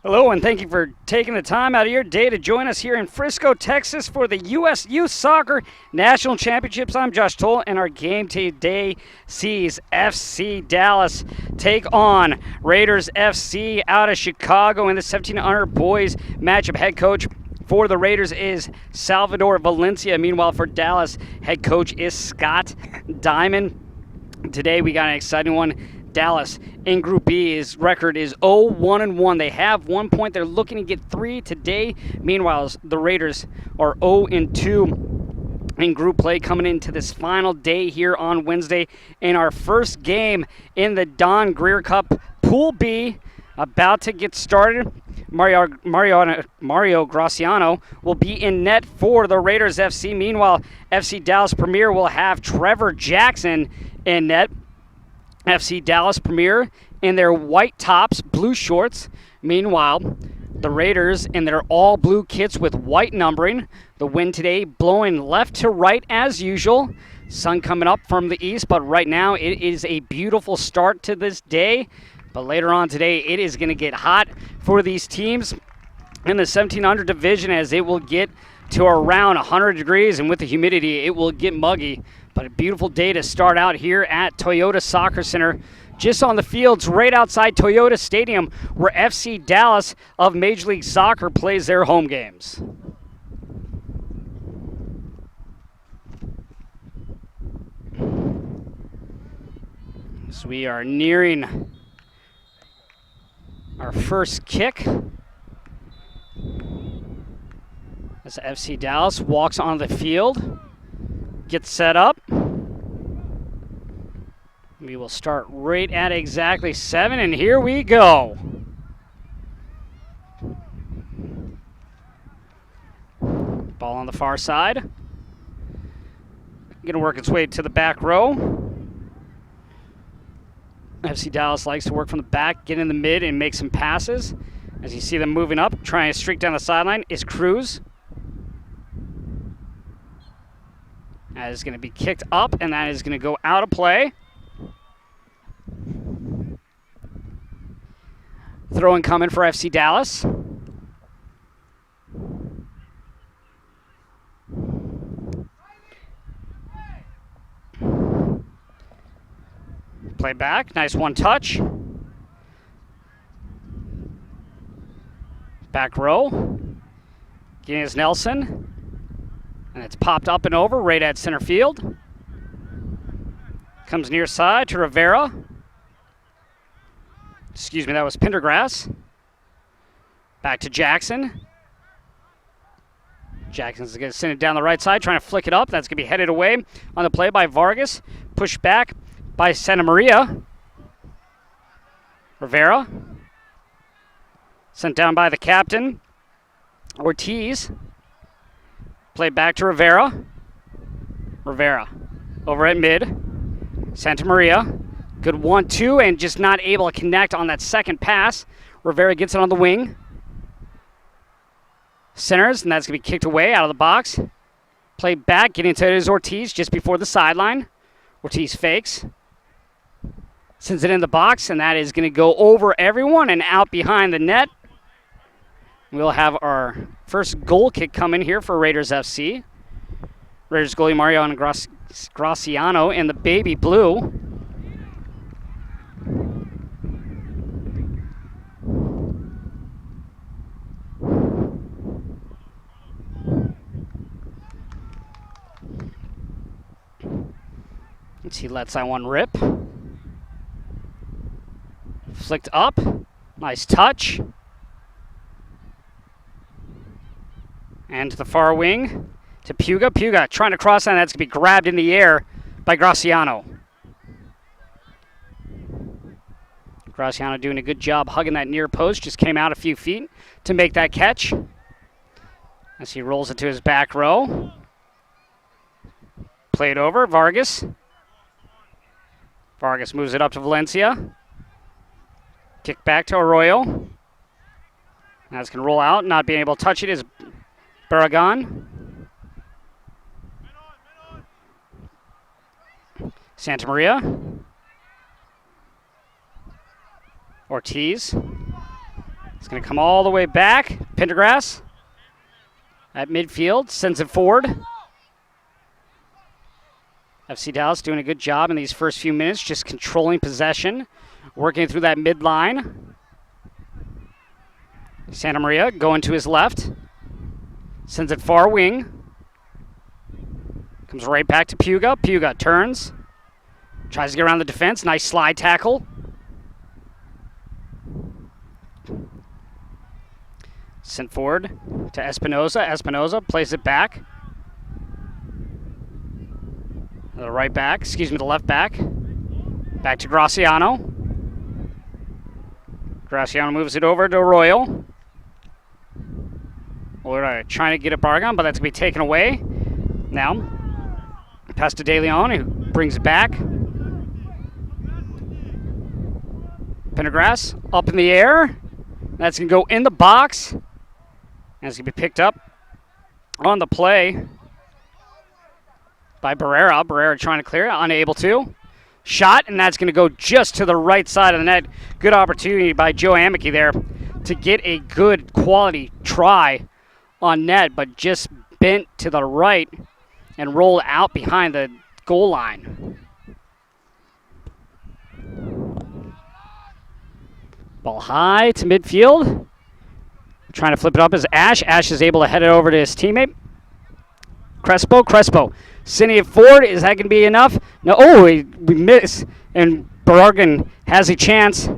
Hello, and thank you for taking the time out of your day to join us here in Frisco, Texas for the U.S. Youth Soccer National Championships. I'm Josh Toll, and our game today sees FC Dallas take on Raiders FC out of Chicago in the 1700 boys matchup. Head coach for the Raiders is Salvador Valencia. Meanwhile, for Dallas, head coach is Scott Diamond. Today we got an exciting one. Dallas in Group B, his record is 0-1-1. They have 1 point. They're looking to get 3 today. Meanwhile, the Raiders are 0-2 in group play coming into this final day here on Wednesday in our first game in the Don Greer Cup Pool B. About to get started. Mario Graciano will be in net for the Raiders FC. Meanwhile, FC Dallas Premier will have Trevor Jackson in net. FC Dallas Premier in their white tops, blue shorts. Meanwhile, the Raiders in their all blue kits with white numbering. The wind today blowing left to right as usual. Sun coming up from the east, but right now it is a beautiful start to this day. But later on today, it is going to get hot for these teams in the 1700 division as it will get to around 100 degrees, and with the humidity, it will get muggy. But a beautiful day to start out here at Toyota Soccer Center, just on the fields right outside Toyota Stadium, where FC Dallas of Major League Soccer plays their home games. So we are nearing our first kick. As FC Dallas walks on the field, gets set up. We will start right at exactly 7, and here we go. Ball on the far side. Going to work its way to the back row. FC Dallas likes to work from the back, get in the mid, and make some passes. As you see them moving up, trying to streak down the sideline is Cruz. That is going to be kicked up, and that is going to go out of play. Throw-in coming for FC Dallas. Play back. Nice one touch. Back row. Getting his Nelson. And it's popped up and over right at center field. Comes near side to Rivera. Excuse me, that was Pendergrass. Back to Jackson. Jackson's going to send it down the right side, trying to flick it up. That's going to be headed away on the play by Vargas. Pushed back by Santa Maria. Rivera. Sent down by the captain, Ortiz. Played back to Rivera. Rivera over at mid. Santa Maria. Good 1-2 and just not able to connect on that second pass. Rivera gets it on the wing. Centers, and that's going to be kicked away out of the box. Played back, getting to his Ortiz just before the sideline. Ortiz fakes. Sends it in the box, and that is going to go over everyone and out behind the net. We'll have our first goal kick coming here for Raiders FC. Raiders goalie Mario Graciano in the baby blue. He lets that one rip. Flicked up. Nice touch. And to the far wing to Puga. Puga trying to cross that. That's going to be grabbed in the air by Graciano. Graciano doing a good job hugging that near post. Just came out a few feet to make that catch. As he rolls it to his back row. Played over. Vargas. Vargas moves it up to Valencia. Kick back to Arroyo. That's going to roll out. Not being able to touch it is Barragan. Santa Maria. Ortiz. It's going to come all the way back. Pendergrass at midfield, sends it forward. FC Dallas doing a good job in these first few minutes, just controlling possession, working through that midline. Santa Maria going to his left, sends it far wing. Comes right back to Puga. Puga turns, tries to get around the defense. Nice slide tackle. Sent forward to Espinoza. Espinoza plays it back. The right back, the left back. Back to Graciano. Graciano moves it over to Arroyo. We're trying to get it Bargon, but that's going to be taken away. Now, pass to De Leon, who brings it back. Pendergrass up in the air. That's going to go in the box. And it's going to be picked up on the play by Barrera. Barrera trying to clear it, unable to. Shot, and that's going to go just to the right side of the net. Good opportunity by Joe Amicky there to get a good quality try on net, but just bent to the right and rolled out behind the goal line. Ball high to midfield. Trying to flip it up as Ash. Ash is able to head it over to his teammate. Crespo. Sending it forward. Is that going to be enough? No. Oh, we miss. And Bargan has a chance.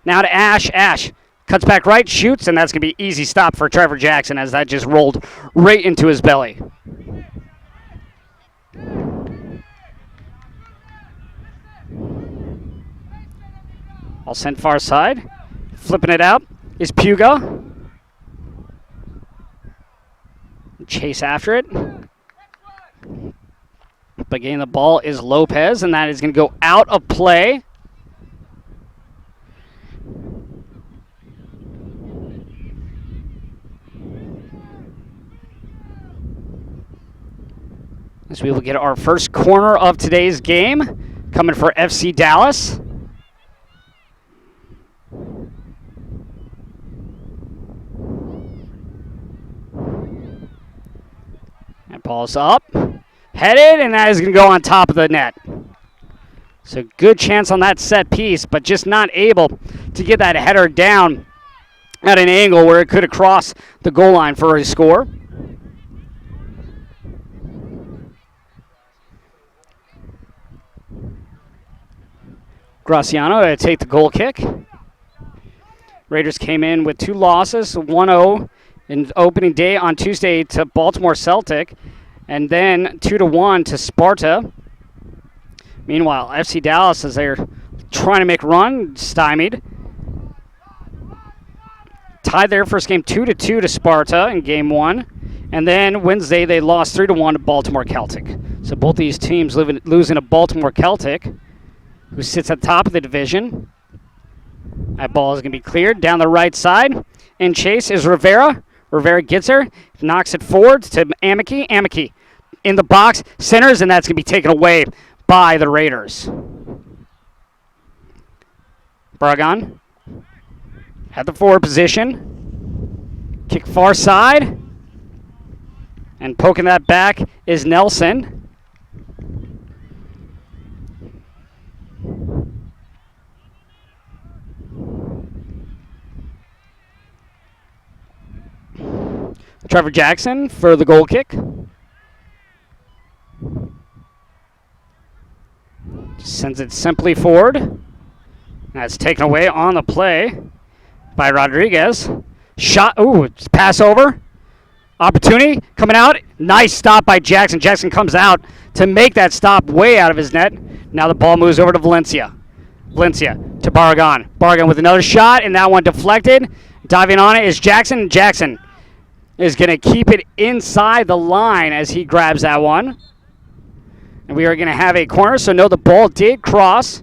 Now to Ash. Ash cuts back right, shoots, and that's going to be easy stop for Trevor Jackson as that just rolled right into his belly. All sent far side. Flipping it out is Puga. Chase after it. But getting the ball is Lopez, and that is going to go out of play. As we will get our first corner of today's game, coming for FC Dallas. That ball's up, headed, and that is going to go on top of the net. So good chance on that set piece, but just not able to get that header down at an angle where it could have crossed the goal line for a score. Graciano to take the goal kick. Raiders came in with 2 losses, 1-0 in opening day on Tuesday to Baltimore Celtic, and then 2-1 to Sparta. Meanwhile, FC Dallas, as they're trying to make a run, stymied. Tied their first game 2-2 to Sparta in game 1. And then Wednesday they lost 3-1 to Baltimore Celtic. So both these teams losing to Baltimore Celtic, who sits at the top of the division. That ball is going to be cleared down the right side. In chase is Rivera. Rivera gets her, knocks it forward to Amicky. Amicky in the box, centers, and that's going to be taken away by the Raiders. Barragan at the forward position. Kick far side. And poking that back is Nelson. Trevor Jackson for the goal kick. Sends it simply forward. That's taken away on the play by Rodriguez. Shot, ooh, pass over. Opportunity coming out. Nice stop by Jackson. Jackson comes out to make that stop way out of his net. Now the ball moves over to Valencia. Valencia to Barragan. Barragan with another shot, and that one deflected. Diving on it is Jackson. Jackson is going to keep it inside the line as he grabs that one. And we are going to have a corner, so no, the ball did cross.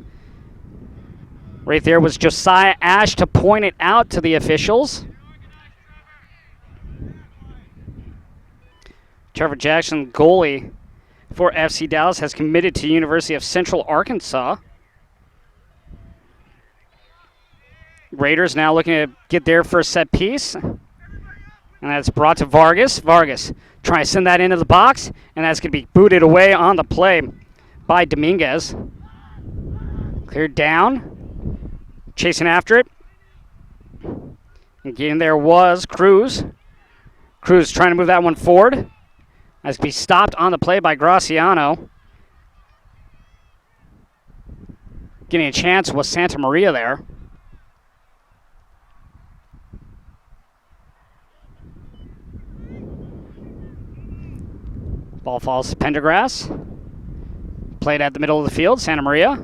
Right there was Josiah Ash to point it out to the officials. Trevor Jackson, goalie for FC Dallas, has committed to University of Central Arkansas. Raiders now looking to get their first set piece. And that's brought to Vargas. Vargas trying to send that into the box, and that's going to be booted away on the play by Dominguez. Cleared down. Chasing after it. And getting there was Cruz. Cruz trying to move that one forward. That's going to be stopped on the play by Graciano. Getting a chance was Santa Maria there. Ball falls to Pendergrass. Played at the middle of the field, Santa Maria.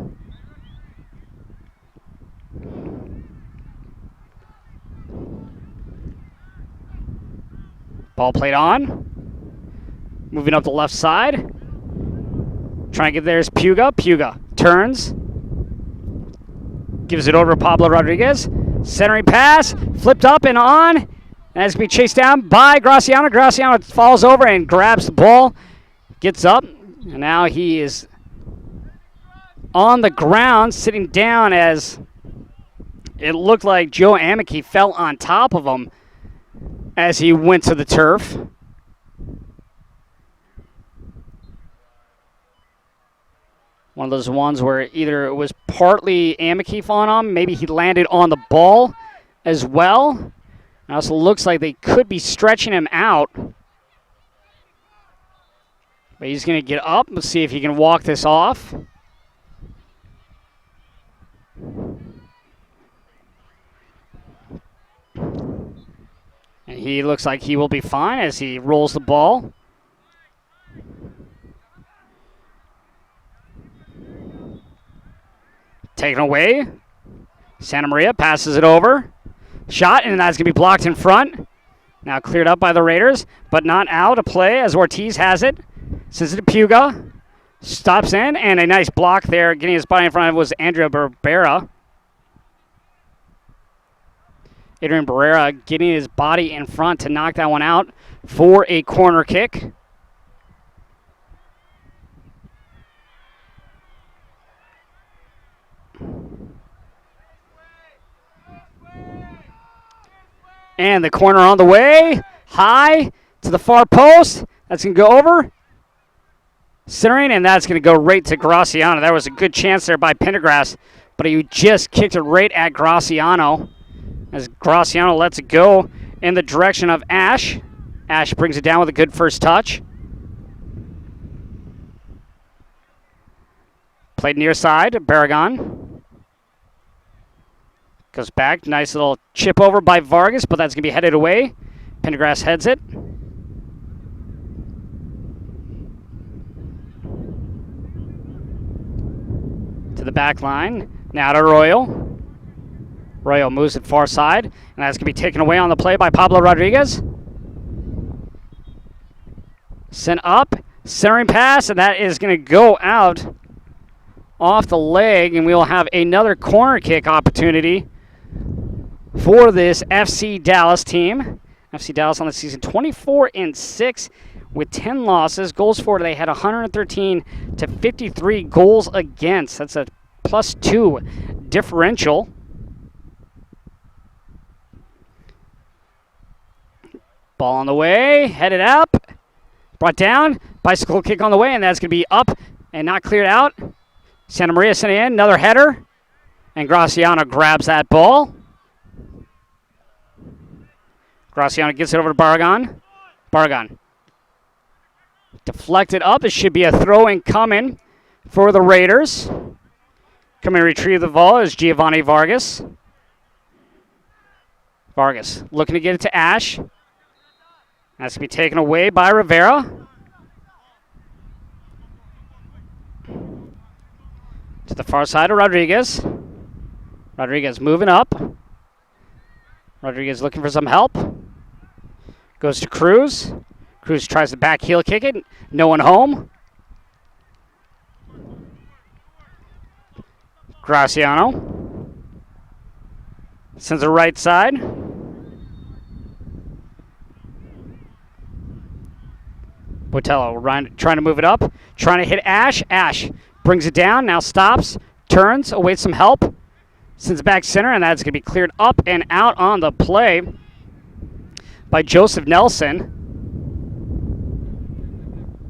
Ball played on. Moving up the left side. Trying to get there is Puga. Puga turns. Gives it over to Pablo Rodriguez. Centering pass. Flipped up and on. And it's going to be chased down by Graciano. Graciano falls over and grabs the ball. Gets up. And now he is on the ground, sitting down as it looked like Joe Amici fell on top of him as he went to the turf. One of those ones where either it was partly Amici falling on him, maybe he landed on the ball as well. It also looks like they could be stretching him out. But he's going to get up. Let's see if he can walk this off. And he looks like he will be fine as he rolls the ball. Taken away. Santa Maria passes it over. Shot, and that's going to be blocked in front. Now cleared up by the Raiders, but not out of play as Ortiz has it. Sends it to Puga. Stops in, and a nice block there. Getting his body in front of it was Andrea Barbera. Adrian Barrera getting his body in front to knock that one out for a corner kick. And the corner on the way. High to the far post. That's going to go over. Centering, and that's going to go right to Graciano. That was a good chance there by Pendergrass, but he just kicked it right at Graciano. As Graciano lets it go in the direction of Ash. Ash brings it down with a good first touch. Played near side, Barragan. Goes back, nice little chip over by Vargas, but that's going to be headed away. Pendergrass heads it. To the back line, now to Arroyo. Arroyo moves it far side, and that's going to be taken away on the play by Pablo Rodriguez. Sent up, centering pass, and that is going to go out off the leg, and we will have another corner kick opportunity for this FC Dallas team. FC Dallas on the season 24-6 with 10 losses. Goals for, they had 113 to 53 goals against. That's a +2 differential. Ball on the way, headed up, brought down, bicycle kick on the way, and that's going to be up and not cleared out. Santa Maria sent it in, another header, and Graciano grabs that ball. Graciano gets it over to Barragan. Barragan deflected up. It should be a throw-in coming for the Raiders. Coming to retrieve the ball is Giovanni Vargas. Vargas looking to get it to Ash. That's going to be taken away by Rivera. To the far side of Rodriguez. Rodriguez moving up. Rodriguez looking for some help. Goes to Cruz. Cruz tries to back heel kick it. No one home. Graciano. Sends it right side. Botello trying to move it up. Trying to hit Ash. Ash brings it down. Now stops. Turns. Awaits some help. Sends it back center, and that's going to be cleared up and out on the play by Joseph Nelson.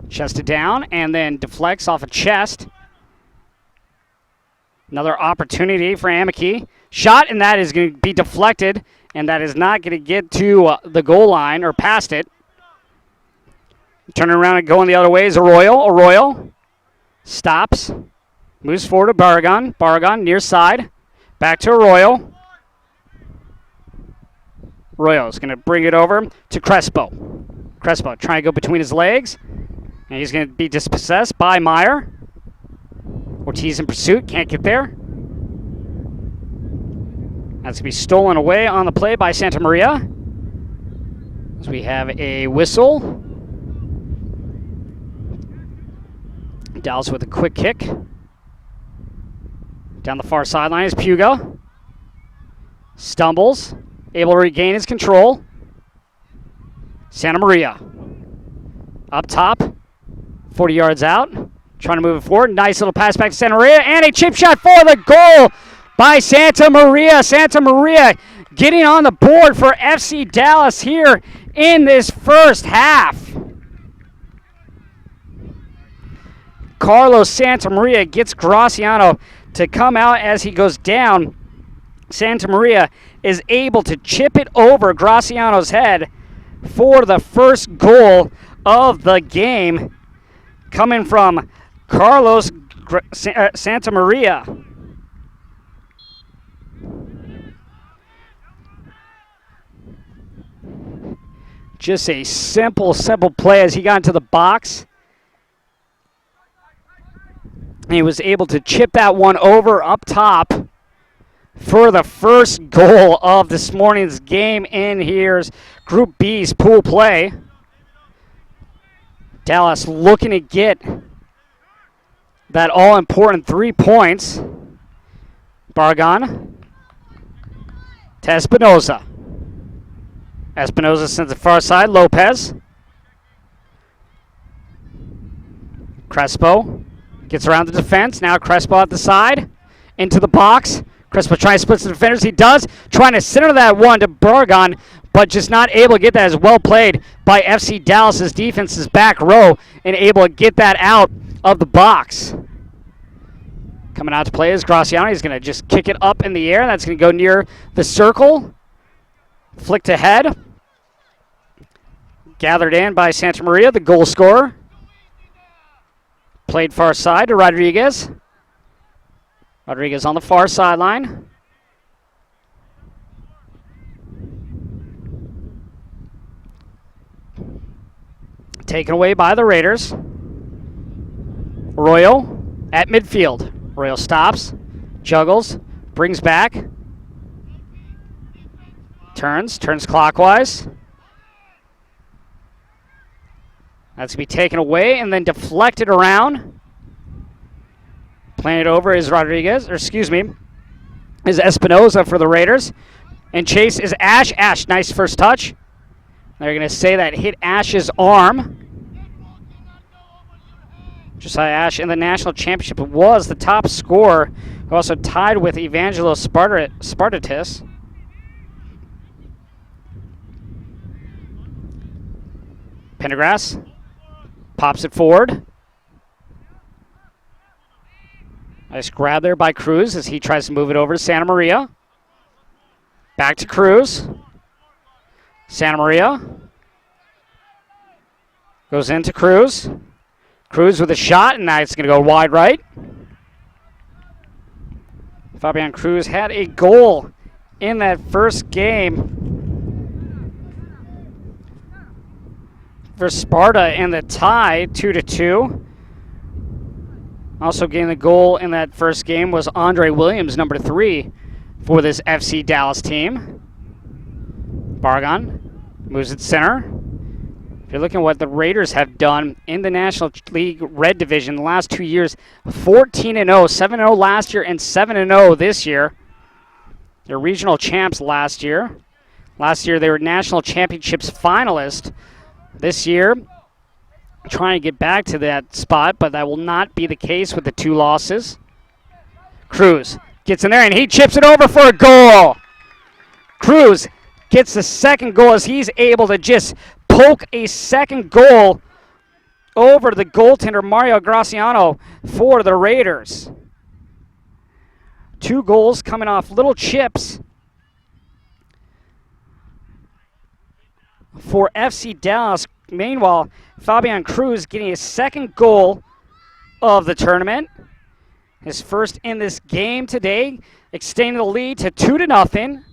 Chested down, and then deflects off a chest. Another opportunity for Amici. Shot, and that is going to be deflected, and that is not going to get to the goal line or past it. Turning around and going the other way is Arroyo. Arroyo stops, moves forward to Barragan. Barragan near side. Back to Arroyo. Arroyo is going to bring it over to Crespo. Crespo trying to go between his legs, and he's going to be dispossessed by Meyer. Ortiz in pursuit, can't get there. That's going to be stolen away on the play by Santa Maria. As we have a whistle. Dallas with a quick kick. Down the far sideline is Puga. Stumbles, able to regain his control. Santa Maria. Up top, 40 yards out. Trying to move it forward. Nice little pass back to Santa Maria. And a chip shot for the goal by Santa Maria. Santa Maria getting on the board for FC Dallas here in this first half. Carlos Santa Maria gets Graciano to come out as he goes down. Santa Maria is able to chip it over Graciano's head for the first goal of the game, coming from Carlos Santa Maria. Just a simple play as he got into the box. And he was able to chip that one over up top for the first goal of this morning's game in here's Group B's pool play. Dallas looking to get that all-important 3 points. Barragan to Espinoza. Espinoza sends it far side. Lopez. Crespo gets around the defense. Now Crespo at the side. Into the box. Crespo trying to split the defenders. He does. Trying to center that one to Barragan, but just not able to get that as well played by FC Dallas's defense's back row and able to get that out of the box. Coming out to play is Graciano. He's going to just kick it up in the air. That's going to go near the circle. Flicked ahead. Gathered in by Santa Maria, the goal scorer. Played far side to Rodriguez. Rodriguez on the far sideline. Taken away by the Raiders. Arroyo at midfield. Arroyo stops, juggles, brings back. Turns clockwise. That's going to be taken away and then deflected around. Playing it over is Rodriguez, or excuse me, is Espinoza for the Raiders. And chase is Ash. Ash, nice first touch. They're going to say that hit Ash's arm. Josiah Ash in the national championship was the top scorer, who also tied with Evangelos Spartatis. Pendergrass pops it forward. Nice grab there by Cruz as he tries to move it over to Santa Maria. Back to Cruz. Santa Maria goes into Cruz. Cruz with a shot, and now it's going to go wide right. Fabian Cruz had a goal in that first game for Sparta in the tie, 2-2. Also getting the goal in that first game was Andre Williams, number 3, for this FC Dallas team. Barragan moves it center. If you're looking at what the Raiders have done in the National League Red Division the last 2 years, 14-0, 7-0 last year and 7-0 this year. They're regional champs last year. Last year they were national championships finalists. This year, trying to get back to that spot, but that will not be the case with the 2 losses. Cruz Gets in there, and he chips it over for a goal. Cruz gets the second goal as he's able to just poke a second goal over the goaltender, Mario Graciano, for the Raiders. 2 goals coming off little chips for FC Dallas. Meanwhile, Fabian Cruz getting his second goal of the tournament. His first in this game today, extending the lead to 2-0.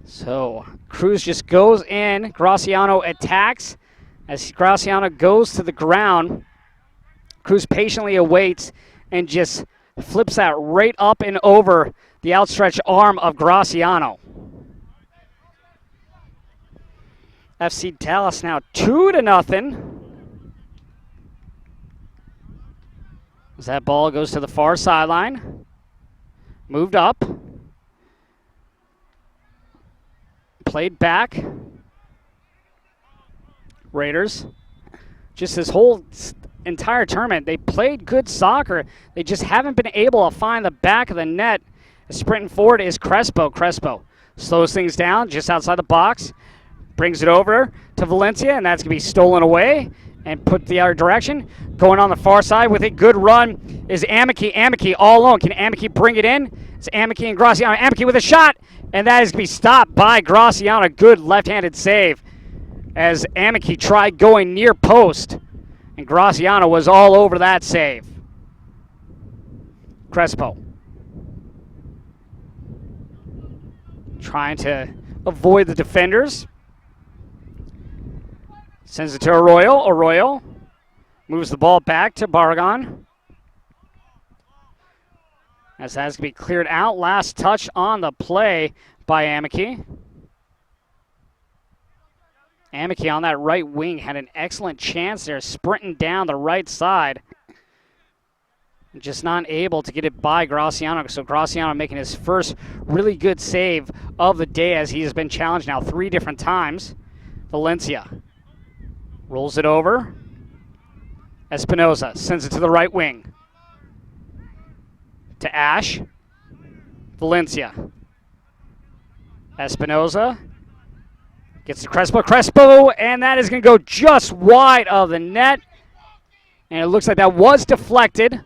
So Cruz just goes in. Graciano attacks. As Graciano goes to the ground, Cruz patiently awaits and just flips that right up and over the outstretched arm of Graciano. FC Dallas now 2-0. As that ball goes to the far sideline. Moved up. Played back. Raiders, just this whole entire tournament, they played good soccer. They just haven't been able to find the back of the net. Sprinting forward is Crespo. Crespo slows things down just outside the box. Brings it over to Valencia, and that's going to be stolen away and put the other direction. Going on the far side with a good run is Amiki. Amiki all alone. Can Amiki bring it in? It's Amiki and Graciano. Amiki with a shot, and that is going to be stopped by Graciano. Good left-handed save as Amiki tried going near post, and Graciano was all over that save. Crespo trying to avoid the defenders. Sends it to Arroyo. Arroyo moves the ball back to Barragan. As that's going to be cleared out. Last touch on the play by Amiki. Amiki on that right wing had an excellent chance there, sprinting down the right side. Just not able to get it by Graciano. So Graciano making his first really good save of the day as he has been challenged now 3 different times. Valencia rolls it over. Espinoza sends it to the right wing. To Ash. Valencia. Espinoza gets to Crespo. Crespo, and that is going to go just wide of the net. And it looks like that was deflected.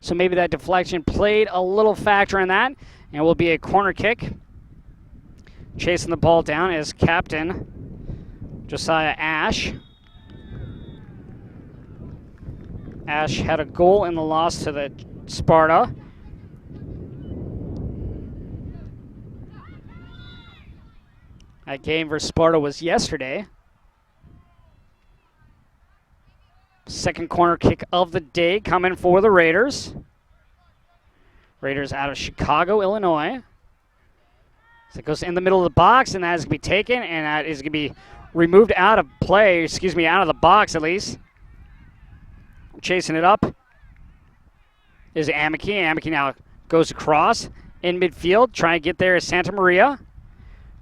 So maybe that deflection played a little factor in that. And it will be a corner kick. Chasing the ball down is captain Josiah Ash. Ash had a goal in the loss to the Sparta. That game versus Sparta was yesterday. Second corner kick of the day coming for the Raiders. Raiders out of Chicago, Illinois. So it goes in the middle of the box, and that is going to be taken, and that is going to be removed out of play, out of the box at least. Chasing it up is Amiki. Amiki now goes across in midfield. Trying to get there is Santa Maria.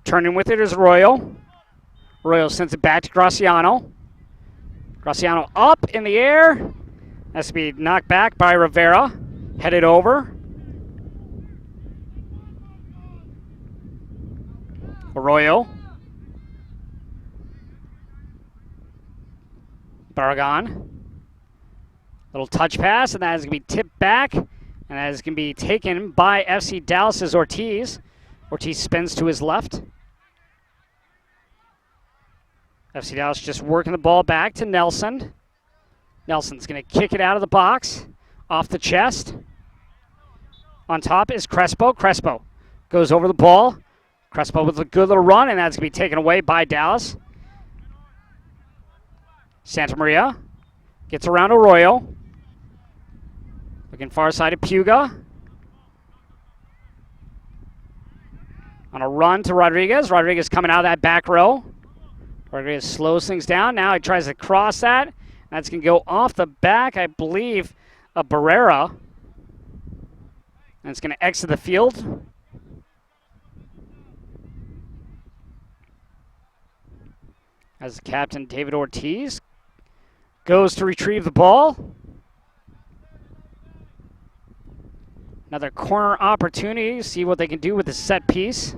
Turning with it is Royal. Royal sends it back to Graciano. Graciano up in the air. Has to be knocked back by Rivera. Headed over. Arroyo. Barragan. Little touch pass, and that is going to be tipped back, and that is going to be taken by FC Dallas's Ortiz. Ortiz spins to his left. FC Dallas just working the ball back to Nelson. Nelson's going to kick it out of the box, off the chest. On top is Crespo. Crespo goes over the ball. Crespo with a good little run, and that's going to be taken away by Dallas. Santa Maria gets around Arroyo. Looking far side of Puga. On a run to Rodriguez. Rodriguez coming out of that back row. Rodriguez slows things down. Now he tries to cross that. That's going to go off the back, I believe, of Barrera. And it's going to exit the field. As captain David Ortiz goes to retrieve the ball. Another corner opportunity. See what they can do with the set piece.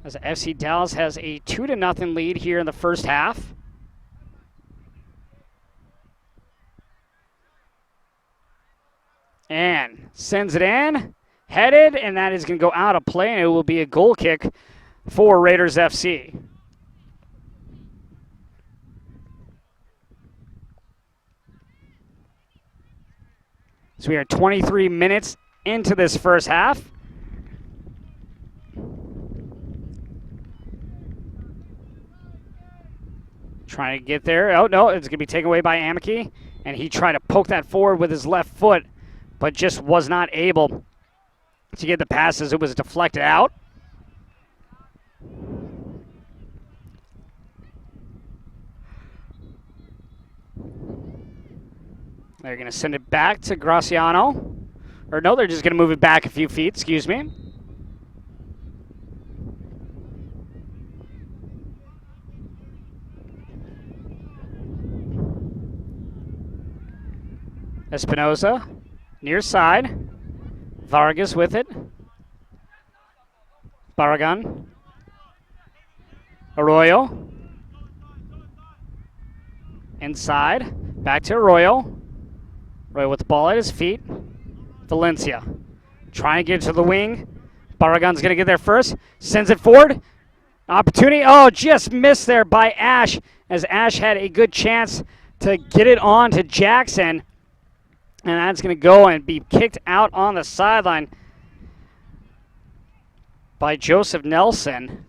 As FC Dallas has a 2-0 lead here in the first half. And sends it in, headed, and that is going to go out of play, and it will be a goal kick for Raiders FC. So we are 23 minutes into this first half. Trying to get there. Oh, no, it's going to be taken away by Amici. And he tried to poke that forward with his left foot, but just was not able to get the pass as it was deflected out. They're going to send it back to Graciano. Or no, they're just going to move it back a few feet, excuse me. Espinoza, near side. Vargas with it. Barragan. Arroyo. Inside. Back to Arroyo. Arroyo with the ball at his feet. Valencia. Trying to get to the wing. Barragan's going to get there first. Sends it forward. Opportunity. Oh, just missed there by Ash, as Ash had a good chance to get it on to Jackson. And that's going to go and be kicked out on the sideline by Joseph Nelson.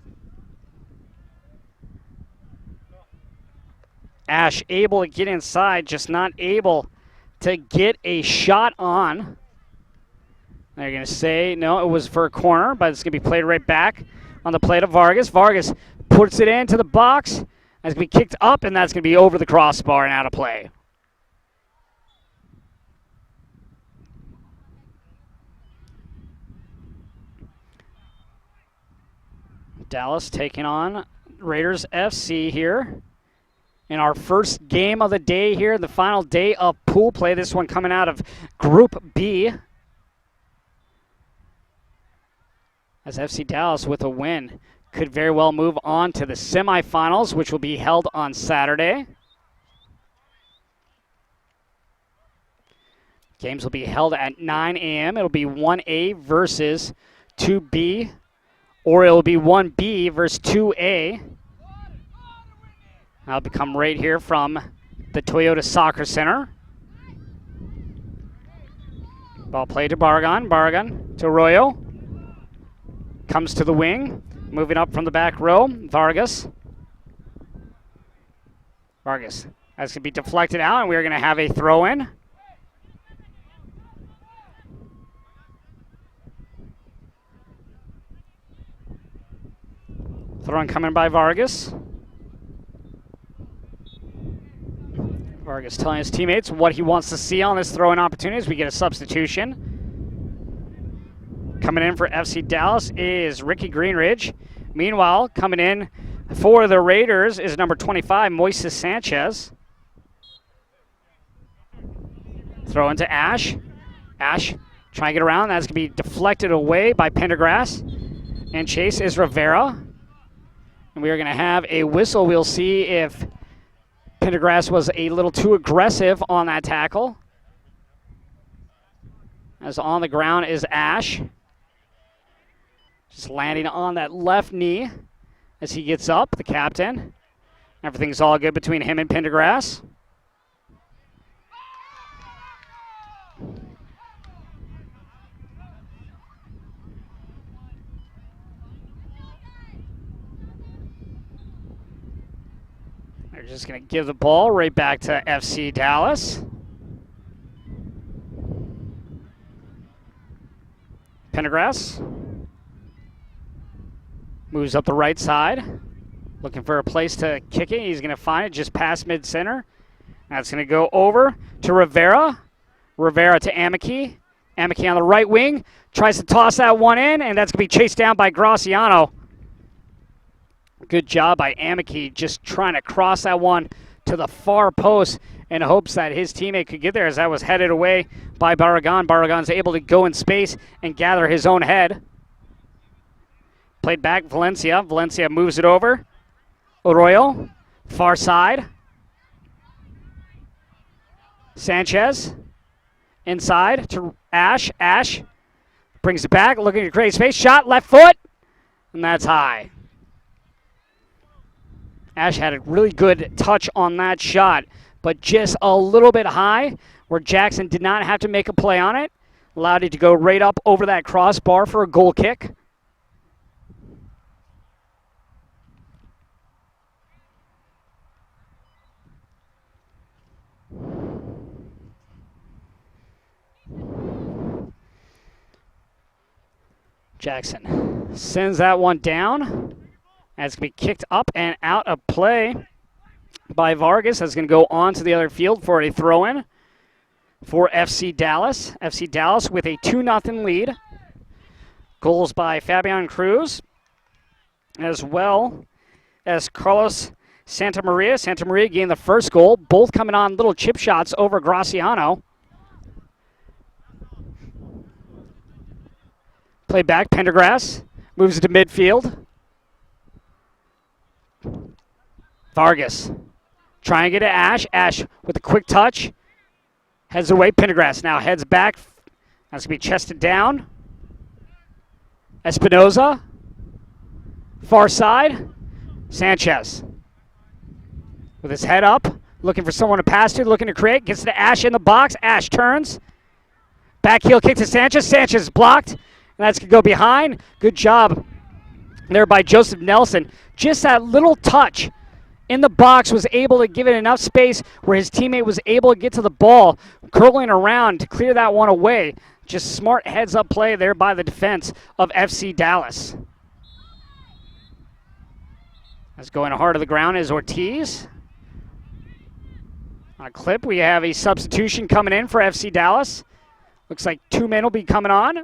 Ash able to get inside, just not able to get a shot on. They're going to say, no, it was for a corner, but it's going to be played right back on the play to Vargas. Vargas puts it into the box. That's going to be kicked up, and that's going to be over the crossbar and out of play. Dallas taking on Raiders FC here in our first game of the day here, the final day of pool play. This one coming out of Group B. As FC Dallas with a win could very well move on to the semifinals, which will be held on Saturday. Games will be held at 9 a.m. It'll be 1A versus 2B. Or it will be 1B versus 2A. That'll become right here from the Toyota Soccer Center. Ball played to Barragan. Barragan to Arroyo. Comes to the wing. Moving up from the back row. Vargas. Vargas. That's going to be deflected out, and we're going to have a throw-in. Throw-in coming by Vargas. Vargas telling his teammates what he wants to see on this throw-in opportunity as we get a substitution. Coming in for FC Dallas is Ricky Greenridge. Meanwhile, coming in for the Raiders is number 25, Moises Sanchez. Throw into Ash. Ash trying to get around. That's going to be deflected away by Pendergrass. And chase is Rivera. And we are going to have a whistle. We'll see if Pendergrass was a little too aggressive on that tackle. As on the ground is Ash. Just landing on that left knee as he gets up, the captain. Everything's all good between him and Pendergrass. They're just going to give the ball right back to FC Dallas. Pendergrass moves up the right side, looking for a place to kick it. He's going to find it just past mid-center. That's going to go over to Rivera. Rivera to Amici. Amici on the right wing. Tries to toss that one in, and that's going to be chased down by Graciano. Good job by Amici, just trying to cross that one to the far post in hopes that his teammate could get there as that was headed away by Barragan. Barragan's able to go in space and gather his own head. Played back Valencia. Valencia moves it over. Arroyo, far side. Sanchez, inside to Ash. Ash brings it back, looking to create space. Shot, left foot, and that's high. Ash had a really good touch on that shot, but just a little bit high where Jackson did not have to make a play on it. Allowed it to go right up over that crossbar for a goal kick. Jackson sends that one down. That's going to be kicked up and out of play by Vargas. That's going to go on to the other field for a throw-in for FC Dallas. FC Dallas with a 2-0 lead. Goals by Fabian Cruz as well as Carlos Santamaria. Santamaria gained the first goal, both coming on little chip shots over Graciano. Play back, Pendergrass moves it to midfield. Vargas trying to get to Ash. Ash with a quick touch. Heads away. Pendergrass now heads back. That's going to be chested down. Espinoza. Far side. Sanchez. With his head up. Looking for someone to pass to. Looking to create. Gets to Ash in the box. Ash turns. Back heel kick to Sanchez. Sanchez blocked. And that's going to go behind. Good job there by Joseph Nelson. Just that little touch in the box was able to give it enough space where his teammate was able to get to the ball, curling around to clear that one away. Just smart heads-up play there by the defense of FC Dallas. As going hard to the ground is Ortiz. On a clip, we have a substitution coming in for FC Dallas. Looks like 2 men will be coming on.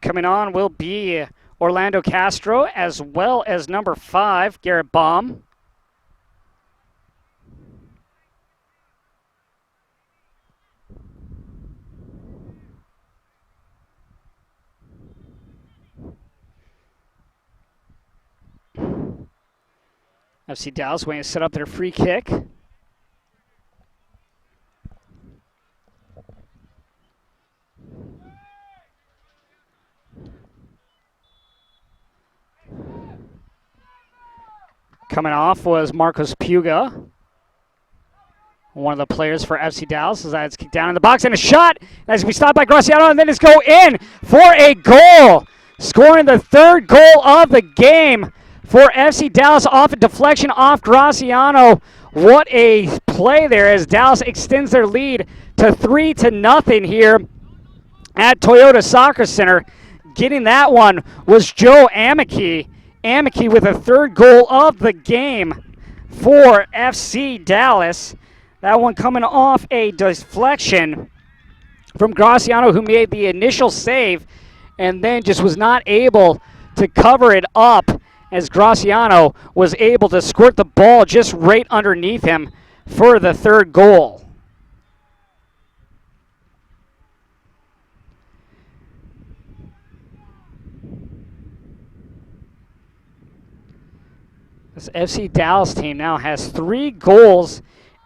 Coming on will be Orlando Castro as well as number 5, Garrett Baum. FC Dallas waiting to set up their free kick. Coming off was Marcos Puga, one of the players for FC Dallas, as that's kicked down in the box, and a shot as we stopped by Graciano, and then it's go in for a goal, scoring the 3rd goal of the game for FC Dallas off a deflection off Graciano. What a play there as Dallas extends their lead to 3-0 here at Toyota Soccer Center. Getting that one was Joe Amici. Amici with a 3rd goal of the game for FC Dallas. That one coming off a deflection from Graciano, who made the initial save and then just was not able to cover it up as Graciano was able to squirt the ball just right underneath him for the 3rd goal. This FC Dallas team now has 3 goals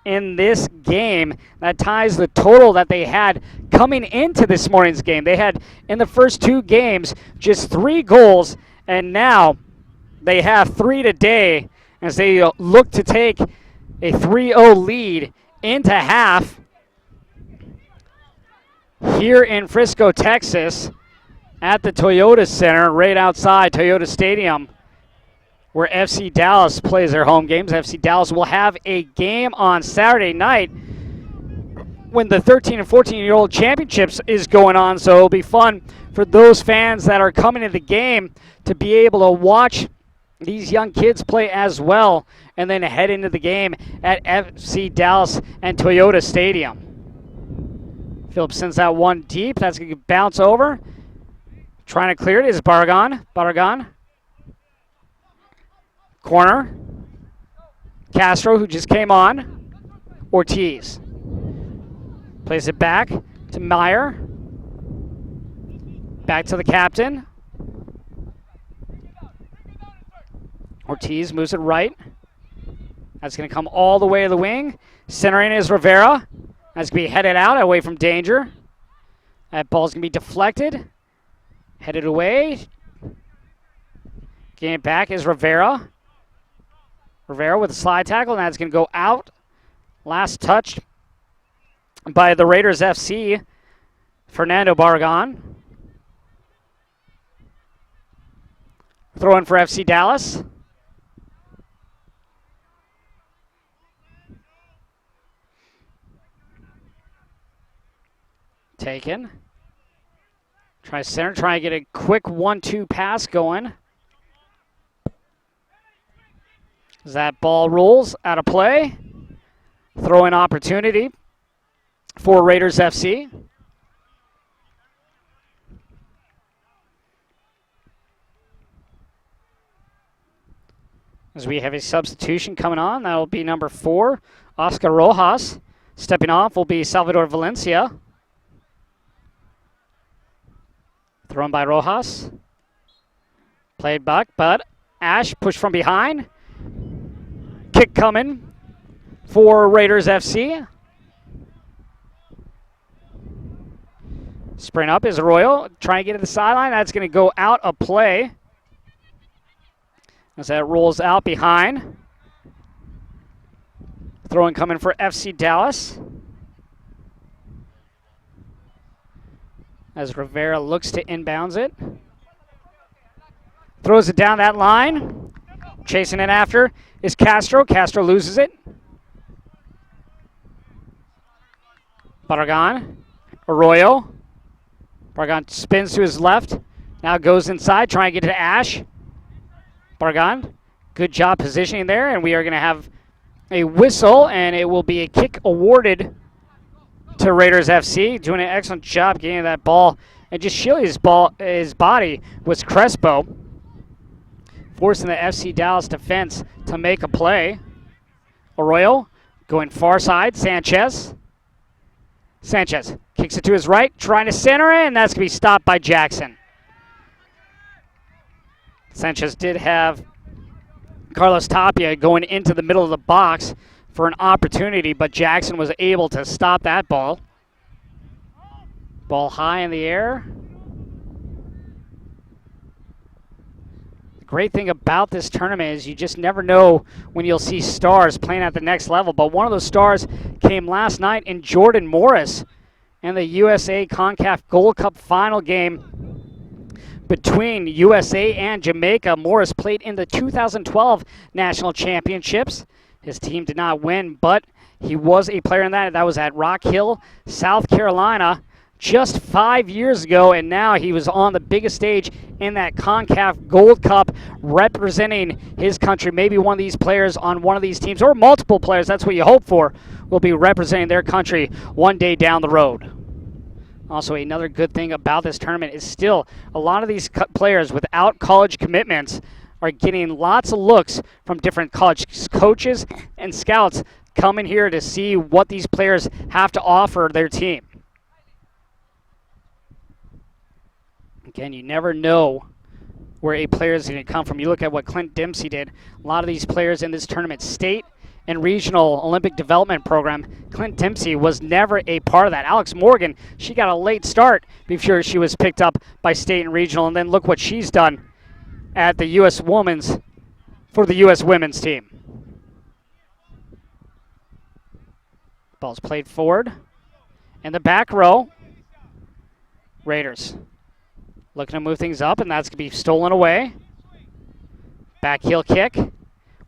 in this game. That ties the total that they had coming into this morning's game. They had, in the first 2 games, just 3 goals, and now they have 3 today as they look to take a 3-0 lead into half here in Frisco, Texas, at the Toyota Center, right outside Toyota Stadium, where FC Dallas plays their home games. FC Dallas will have a game on Saturday night when the 13 and 14-year-old championships is going on, so it'll be fun for those fans that are coming to the game to be able to watch these young kids play as well and then head into the game at FC Dallas and Toyota Stadium. Phillips sends that one deep. That's going to bounce over. Trying to clear it is Barragan. Barragan Corner. Castro, who just came on. Ortiz. Plays it back to Meyer. Back to the captain. Ortiz moves it right. That's going to come all the way to the wing. Centering is Rivera. That's going to be headed out, away from danger. That ball's going to be deflected. Headed away. Getting it back is Rivera. Rivera with a slide tackle, and that's going to go out. Last touch by the Raiders FC, Fernando Barragan. Throw in for FC Dallas. Taken. Try center, try and get a quick 1-2 pass going. As that ball rolls out of play. Throw in opportunity for Raiders FC. As we have a substitution coming on, that will be number 4, Oscar Rojas. Stepping off will be Salvador Valencia. Thrown by Rojas. Played back, but Ash pushed from behind. Kick coming for Raiders FC. Sprint up is Royal. Trying to get to the sideline. That's going to go out of play. As that rolls out behind. Throwing coming for FC Dallas. As Rivera looks to inbounds it. Throws it down that line. Chasing it after is Castro. Castro loses it. Barragan. Arroyo. Barragan spins to his left. Now goes inside, trying to get to Ash. Barragan. Good job positioning there, and we are going to have a whistle, and it will be a kick awarded to Raiders FC. Doing an excellent job getting that ball, and just shielding his body was Crespo. Forcing the FC Dallas defense to make a play. Arroyo going far side. Sanchez. Sanchez kicks it to his right, trying to center it, and that's going to be stopped by Jackson. Sanchez did have Carlos Tapia going into the middle of the box for an opportunity, but Jackson was able to stop that ball. Ball high in the air. The great thing about this tournament is you just never know when you'll see stars playing at the next level, but one of those stars came last night in Jordan Morris in the USA CONCACAF Gold Cup final game between USA and Jamaica. Morris played in the 2012 National Championships. His team did not win, but he was a player in that. That was at Rock Hill, South Carolina, just 5 years ago, and now he was on the biggest stage in that CONCACAF Gold Cup representing his country. Maybe one of these players on one of these teams, or multiple players, that's what you hope for, will be representing their country one day down the road. Also, another good thing about this tournament is still a lot of these players without college commitments are getting lots of looks from different college coaches and scouts coming here to see what these players have to offer their team. Again, you never know where a player is going to come from. You look at what Clint Dempsey did. A lot of these players in this tournament, state and regional Olympic development program, Clint Dempsey was never a part of that. Alex Morgan, she got a late start before she was picked up by state and regional, and then look what she's done at the U.S. Women's for the U.S. Women's team. Ball's played forward. In the back row, Raiders looking to move things up, and that's going to be stolen away. Back heel kick.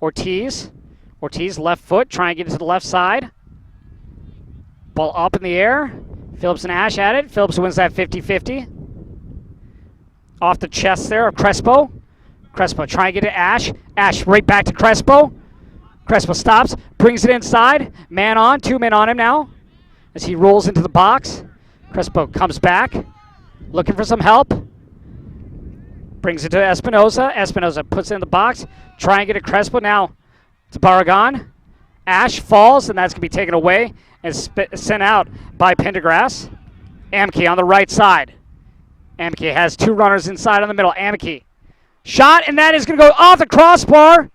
Ortiz. Ortiz left foot, trying to get it to the left side. Ball up in the air. Phillips and Ash at it. Phillips wins that 50-50. Off the chest there of Crespo. Crespo trying to get to Ash. Ash right back to Crespo. Crespo stops, brings it inside. Man on, 2 men on him now as he rolls into the box. Crespo comes back, looking for some help. Brings it to Espinoza. Espinoza puts it in the box. Try and get a Crespo now to Barragan. Ash falls, and that's going to be taken away and sent out by Pendergrass. Amke on the right side. Amke has two runners inside on the middle. Amke. Shot, and that is going to go off the crossbar.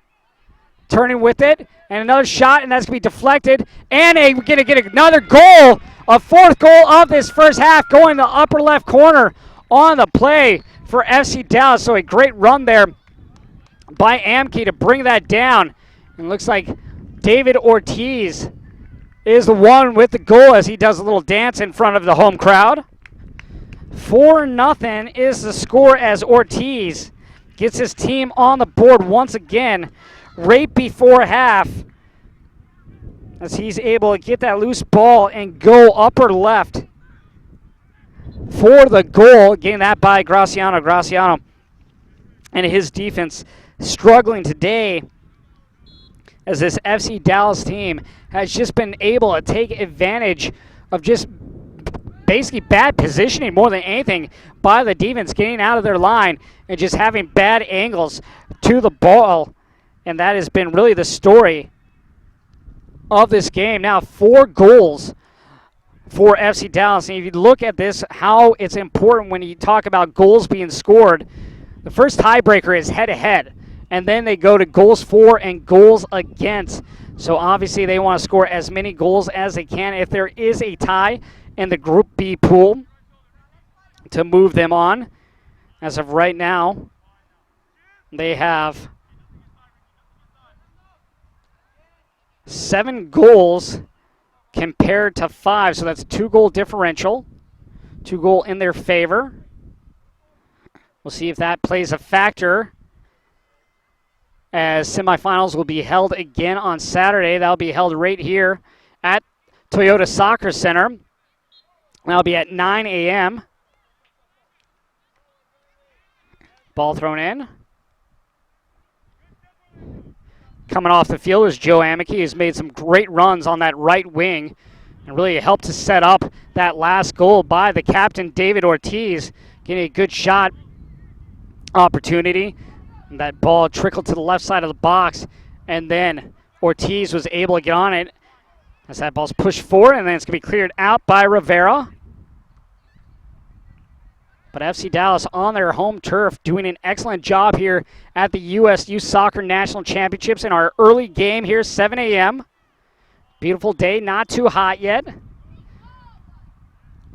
Turning with it, and another shot, and that's going to be deflected. And we're going to get another goal, a fourth goal of this first half, going to the upper left corner on the play for FC Dallas. So a great run there by Amke to bring that down. And looks like David Ortiz is the one with the goal as he does a little dance in front of the home crowd. 4-0 is the score as Ortiz gets his team on the board once again right before half, as he's able to get that loose ball and go upper left for the goal. Getting that by Graciano. Graciano and his defense struggling today, as this FC Dallas team has just been able to take advantage of just basically bad positioning more than anything by the defense, getting out of their line and just having bad angles to the ball. And that has been really the story of this game. Now 4 goals for FC Dallas. And if you look at this, how it's important when you talk about goals being scored, the first tiebreaker is head-to-head. And then they go to goals for and goals against. So obviously they want to score as many goals as they can if there is a tie in the Group B pool to move them on. As of right now, they have 7 goals compared to 5, so that's a 2-goal differential. 2-goal in their favor. We'll see if that plays a factor, as semifinals will be held again on Saturday. That'll be held right here at Toyota Soccer Center. That'll be at 9 a.m. Ball thrown in. Coming off the field is Joe Amke, who's made some great runs on that right wing and really helped to set up that last goal by the captain, David Ortiz, getting a good shot opportunity. And that ball trickled to the left side of the box, and then Ortiz was able to get on it as that ball's pushed forward, and then it's going to be cleared out by Rivera. But FC Dallas on their home turf doing an excellent job here at the USYS Soccer National Championships in our early game here, 7 a.m. Beautiful day, not too hot yet.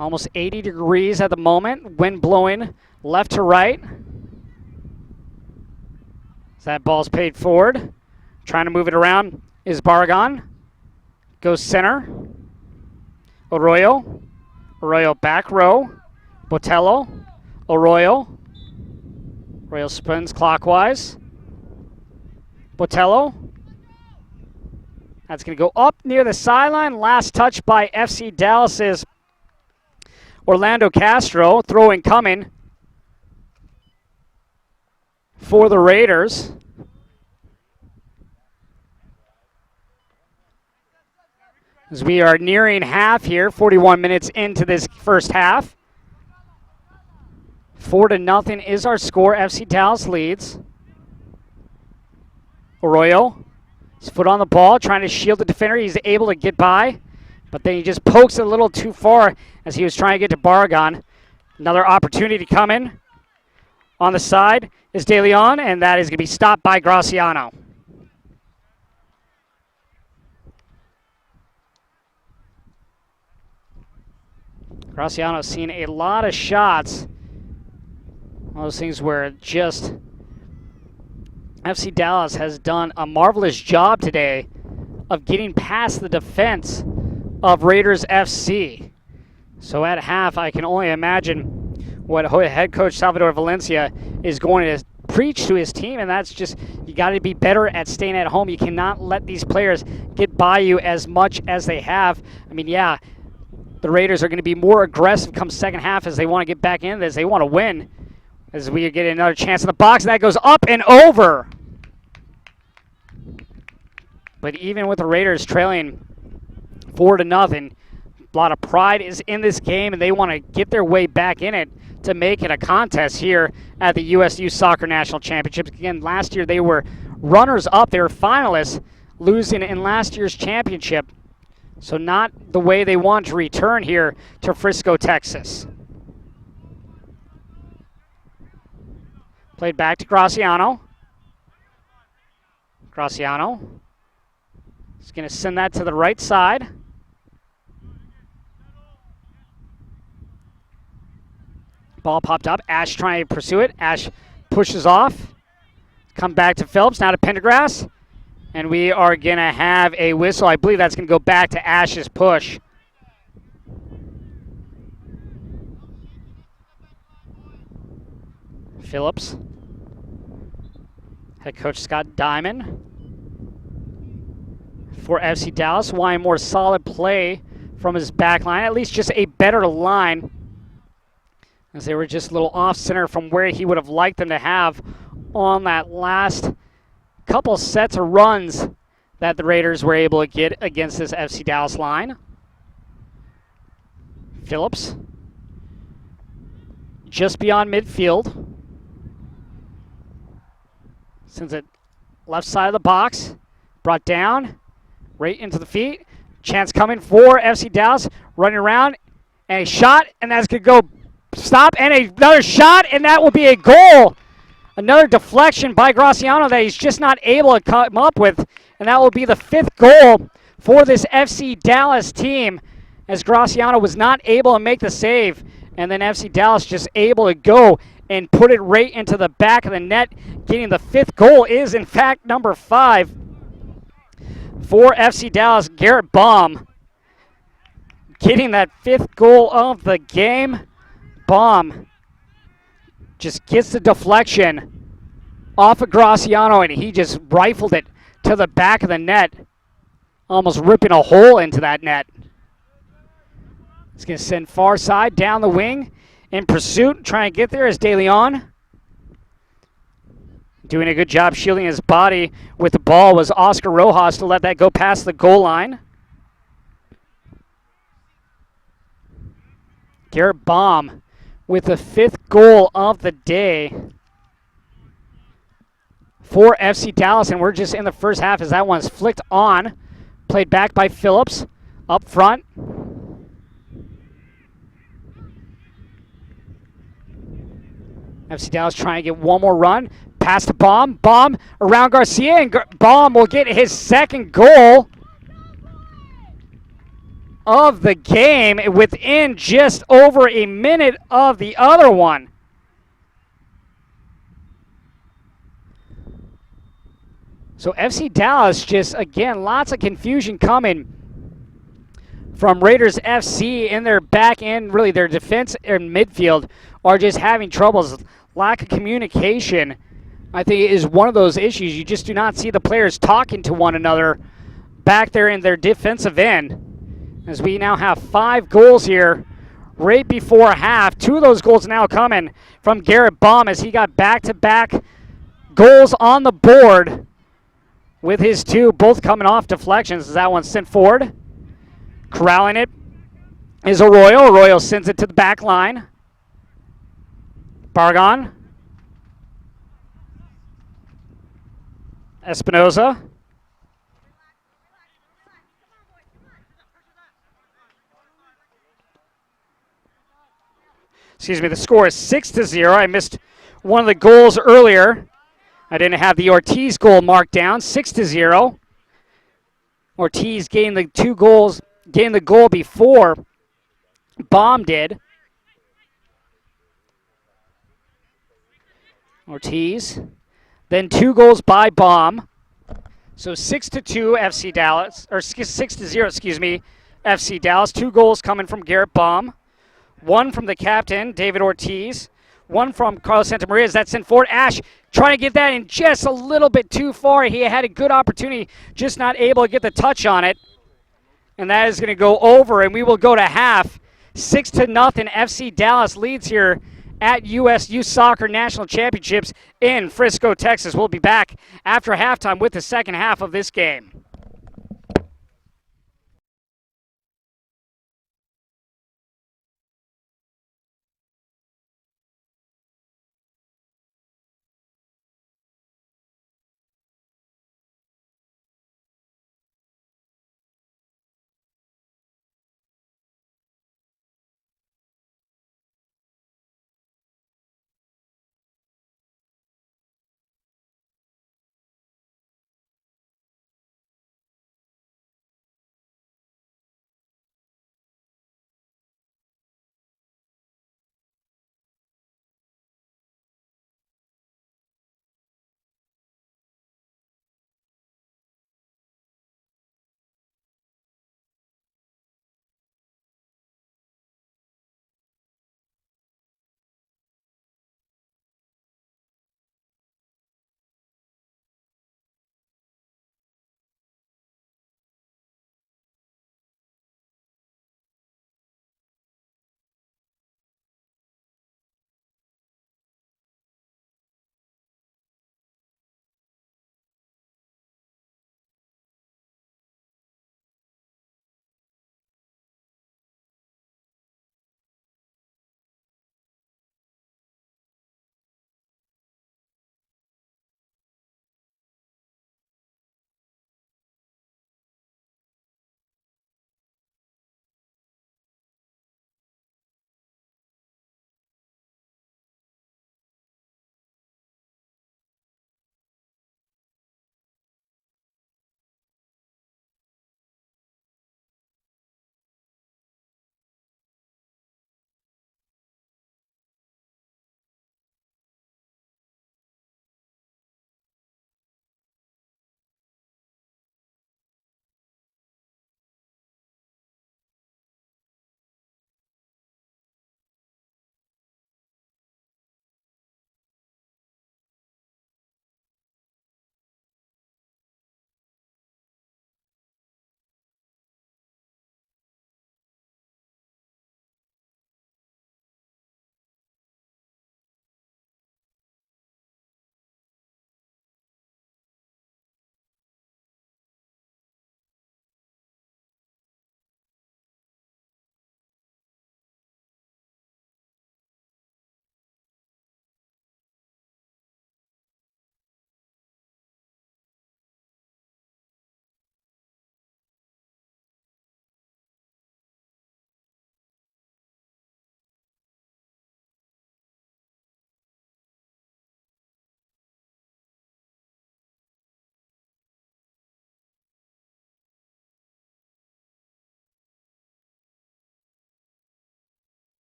Almost 80 degrees at the moment, wind blowing left to right. As that ball's paid forward. Trying to move it around is Barragan. Goes center. Arroyo. Arroyo back row. Botello. Arroyo. Arroyo spins clockwise. Botello. That's going to go up near the sideline. Last touch by FC Dallas's Orlando Castro. Throwing coming for the Raiders. As we are nearing half here, 41 minutes into this first half. 4-0 is our score. FC Dallas leads. Arroyo, his foot on the ball, trying to shield the defender. He's able to get by, but then he just pokes it a little too far as he was trying to get to Barragan. Another opportunity coming. On the side is De Leon, and that is going to be stopped by Graciano. Graciano's seen a lot of shots. One of those things where just FC Dallas has done a marvelous job today of getting past the defense of Raiders FC. So at half, I can only imagine what head coach Salvador Valencia is going to preach to his team, and that's just, you got to be better at staying at home. You cannot let these players get by you as much as they have. I mean, yeah, the Raiders are going to be more aggressive come second half as they want to get back in this. They want to win. As we get another chance in the box, and that goes up and over. But even with the Raiders trailing 4-0, A lot of pride is in this game, and they want to get their way back in it to make it a contest here at the USYS Soccer National Championships. Again, last year they were runners-up. They were finalists, losing in last year's championship. So not the way they want to return here to Frisco, Texas. Played back to Graciano. Graciano is going to send that to the right side. Ball popped up. Ash trying to pursue it. Ash pushes off. Come back to Phillips. Now to Pendergrass. And we are going to have a whistle. I believe that's going to go back to Ash's push. Phillips. Head coach Scott Diamond for FC Dallas, wanting more solid play from his back line, at least just a better line, as they were just a little off center from where he would have liked them to have on that last couple sets of runs that the Raiders were able to get against this FC Dallas line. Phillips just beyond midfield. Sends it left side of the box. Brought down. Right into the feet. Chance coming for FC Dallas. Running around. And a shot. And that's going to go stop. And another shot. And that will be a goal. Another deflection by Graciano that he's just not able to come up with. And that will be the 5th goal for this FC Dallas team, as Graciano was not able to make the save. And then FC Dallas just able to go and put it right into the back of the net. Getting the 5th goal is, in fact, number 5 for FC Dallas. Garrett Baum getting that 5th goal of the game. Baum just gets the deflection off of Graciano, and he just rifled it to the back of the net, almost ripping a hole into that net. He's going to send far side down the wing. In pursuit, trying to get there is De Leon. Doing a good job shielding his body with the ball was Oscar Rojas to let that go past the goal line. Garrett Baum with the 5th goal of the day for FC Dallas, and we're just in the first half as that one's flicked on. Played back by Phillips up front. FC Dallas trying to get one more run. Pass to Baum. Baum around Garcia, and Baum will get his 2nd goal of the game within just over a minute of the other one. So FC Dallas just, again, lots of confusion coming from Raiders FC in their back end. Really, their defense and midfield are just having troubles. Lack of communication, I think, is one of those issues. You just do not see the players talking to one another back there in their defensive end. As we now have 5 goals here right before half. 2 of those goals now coming from Garrett Baum, as he got back-to-back goals on the board with his 2, both coming off deflections as that one's sent forward. Corralling it is Arroyo. Arroyo sends it to the back line. Bargon. Espinoza. Excuse me, the score is 6-0. I missed one of the goals earlier. I didn't have the Ortiz goal marked down. 6-0. Ortiz gained the 2 goals, gained the goal before Baum did. Ortiz. Then 2 goals by Baum. So 6-2 FC Dallas, or 6-0, excuse me, FC Dallas. 2 goals coming from Garrett Baum. 1 from the captain, David Ortiz. 1 from Carlos Santamaria. That's sent forward. Ash trying to get that in just a little bit too far. He had a good opportunity, just not able to get the touch on it. And that is going to go over, and we will go to half. 6-0. FC Dallas leads here at USYS Soccer National Championships in Frisco, Texas. We'll be back after halftime with the second half of this game.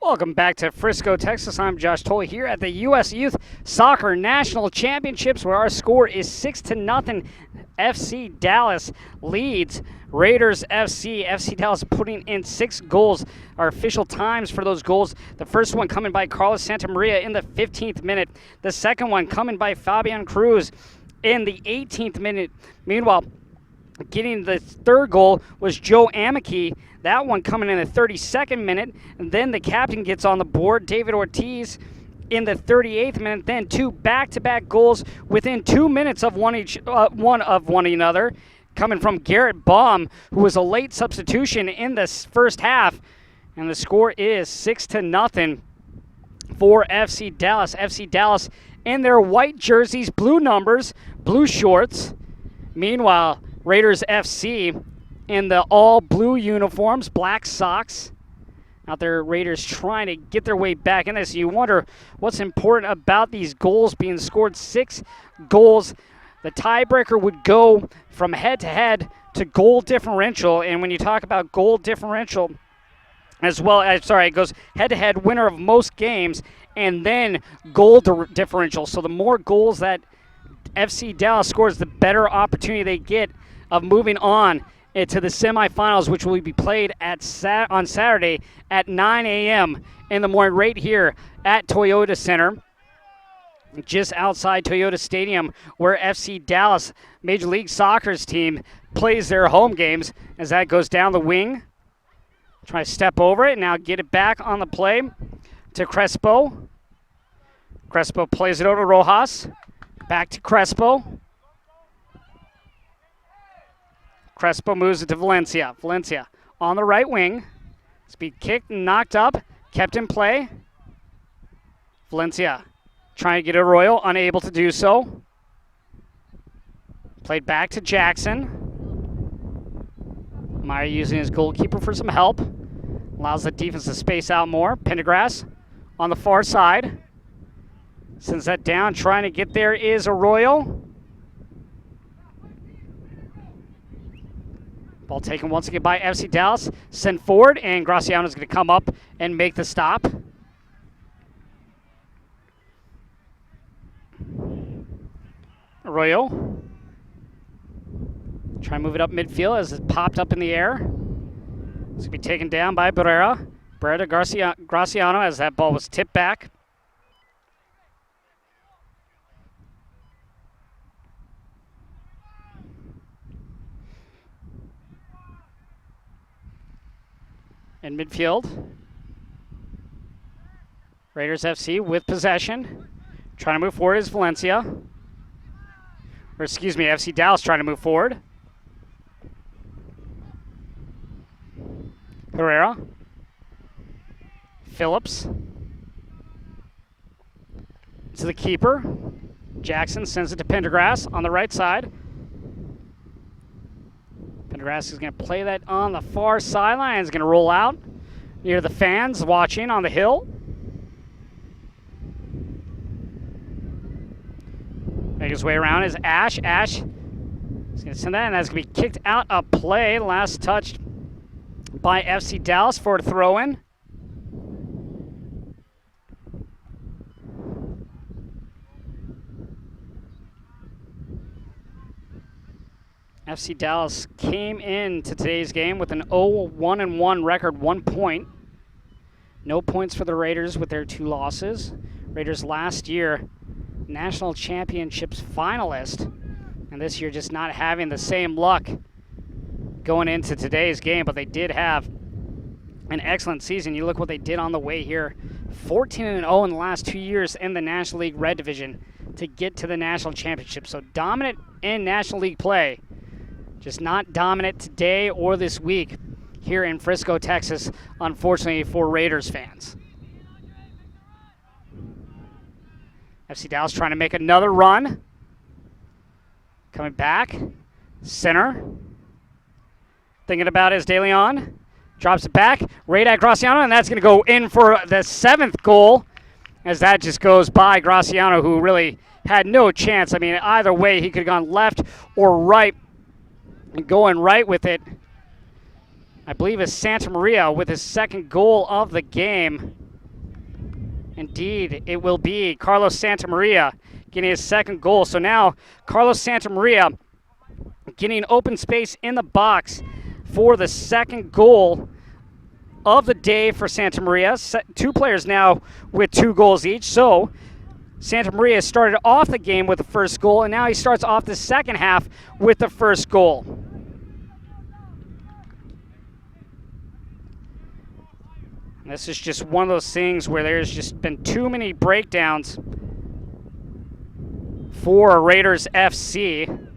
Welcome back to Frisco, Texas. I'm Josh Tolley here at the U.S. Youth Soccer National Championships, where our score is 6-0. FC Dallas leads Raiders FC. FC Dallas putting in 6 goals. Our official times for those goals: the first one coming by Carlos Santamaria in the 15th minute. The second one coming by Fabian Cruz in the 18th minute. Meanwhile, getting the third goal was Joe Amici. That one coming in the 32nd minute. And then the captain gets on the board, David Ortiz, in the 38th minute. Then 2 back-to-back goals within 2 minutes of one another, coming from Garrett Baum, who was a late substitution in the first half. And the score is 6-0 for FC Dallas. FC Dallas in their white jerseys, blue numbers, blue shorts. Meanwhile, Raiders FC in the all-blue uniforms, black socks. Out there, Raiders trying to get their way back in this. You wonder what's important about these goals being scored. 6 goals. The tiebreaker would go from head-to-head to goal differential. And when you talk about goal differential, as well as, it goes head-to-head, winner of most games, and then goal differential. So the more goals that FC Dallas scores, the better opportunity they get of moving on to the semifinals, which will be played on Saturday at 9 a.m. in the morning, right here at Toyota Center, just outside Toyota Stadium, where FC Dallas, Major League Soccer's team, plays their home games. As that goes down the wing, try to step over it, now get it back on the play to Crespo. Crespo plays it over to Rojas. Back to Crespo. Crespo moves it to Valencia. Valencia on the right wing. Speed kicked and knocked up. Kept in play. Valencia trying to get a Arroyo. Unable to do so. Played back to Jackson. Meyer using his goalkeeper for some help. Allows the defense to space out more. Pendergrass on the far side. Sends that down. Trying to get there is Arroyo. Ball taken once again by FC Dallas. Sent forward, and Graciano's going to come up and make the stop. Arroyo. Try and move it up midfield as it popped up in the air. It's going to be taken down by Barrera. Barrera to Graciano as that ball was tipped back. In midfield, Raiders FC with possession. Trying to move forward is Valencia. Or excuse me, FC Dallas trying to move forward. Herrera. Phillips. To the keeper. Jackson sends it to Pendergrass on the right side. Pendergrass is going to play that on the far sideline. Is going to roll out near the fans watching on the hill. Make his way around is Ash. Ash is going to send that, and that's going to be kicked out of play. Last touched by FC Dallas for a throw-in. FC Dallas came into today's game with an 0-1-1 record, 1 point. No points for the Raiders with their 2 losses. Raiders last year, National Championships finalist, and this year just not having the same luck going into today's game, but they did have an excellent season. You look what they did on the way here. 14-0 in the last 2 years in the National League Red Division to get to the National Championship. So dominant in National League play. Just not dominant today or this week here in Frisco, Texas, unfortunately for Raiders fans. FC Dallas trying to make another run. Coming back. Center. Thinking about is De Leon. Drops it back. Right at Graciano, and that's going to go in for the 7th goal, as that just goes by Graciano, who really had no chance. I mean, either way, he could have gone left or right. And going right with it, I believe, is Santamaria with his 2nd goal of the game. Indeed, it will be Carlos Santamaria getting his second goal. So now Carlos Santamaria getting open space in the box for the second goal of the day for Santamaria. Two players now with 2 goals each. So Santamaria started off the game with the first goal, and now he starts off the second half with the first goal. And this is just one of those things where there's just been too many breakdowns for Raiders FC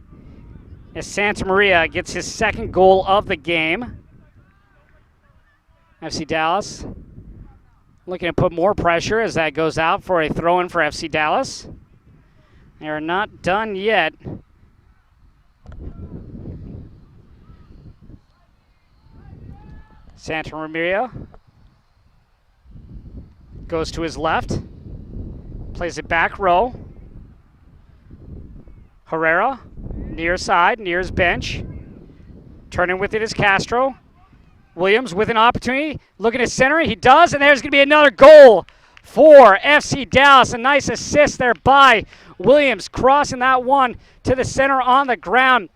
as Santamaria gets his second goal of the game. FC Dallas looking to put more pressure as that goes out for a throw-in for FC Dallas. They are not done yet. Santamaria goes to his left, plays it back row. Herrera, near side, near his bench. Turning with it is Castro. Williams with an opportunity, looking at center, he does, and there's going to be another goal for FC Dallas. A nice assist there by Williams, crossing that one to the center on the ground.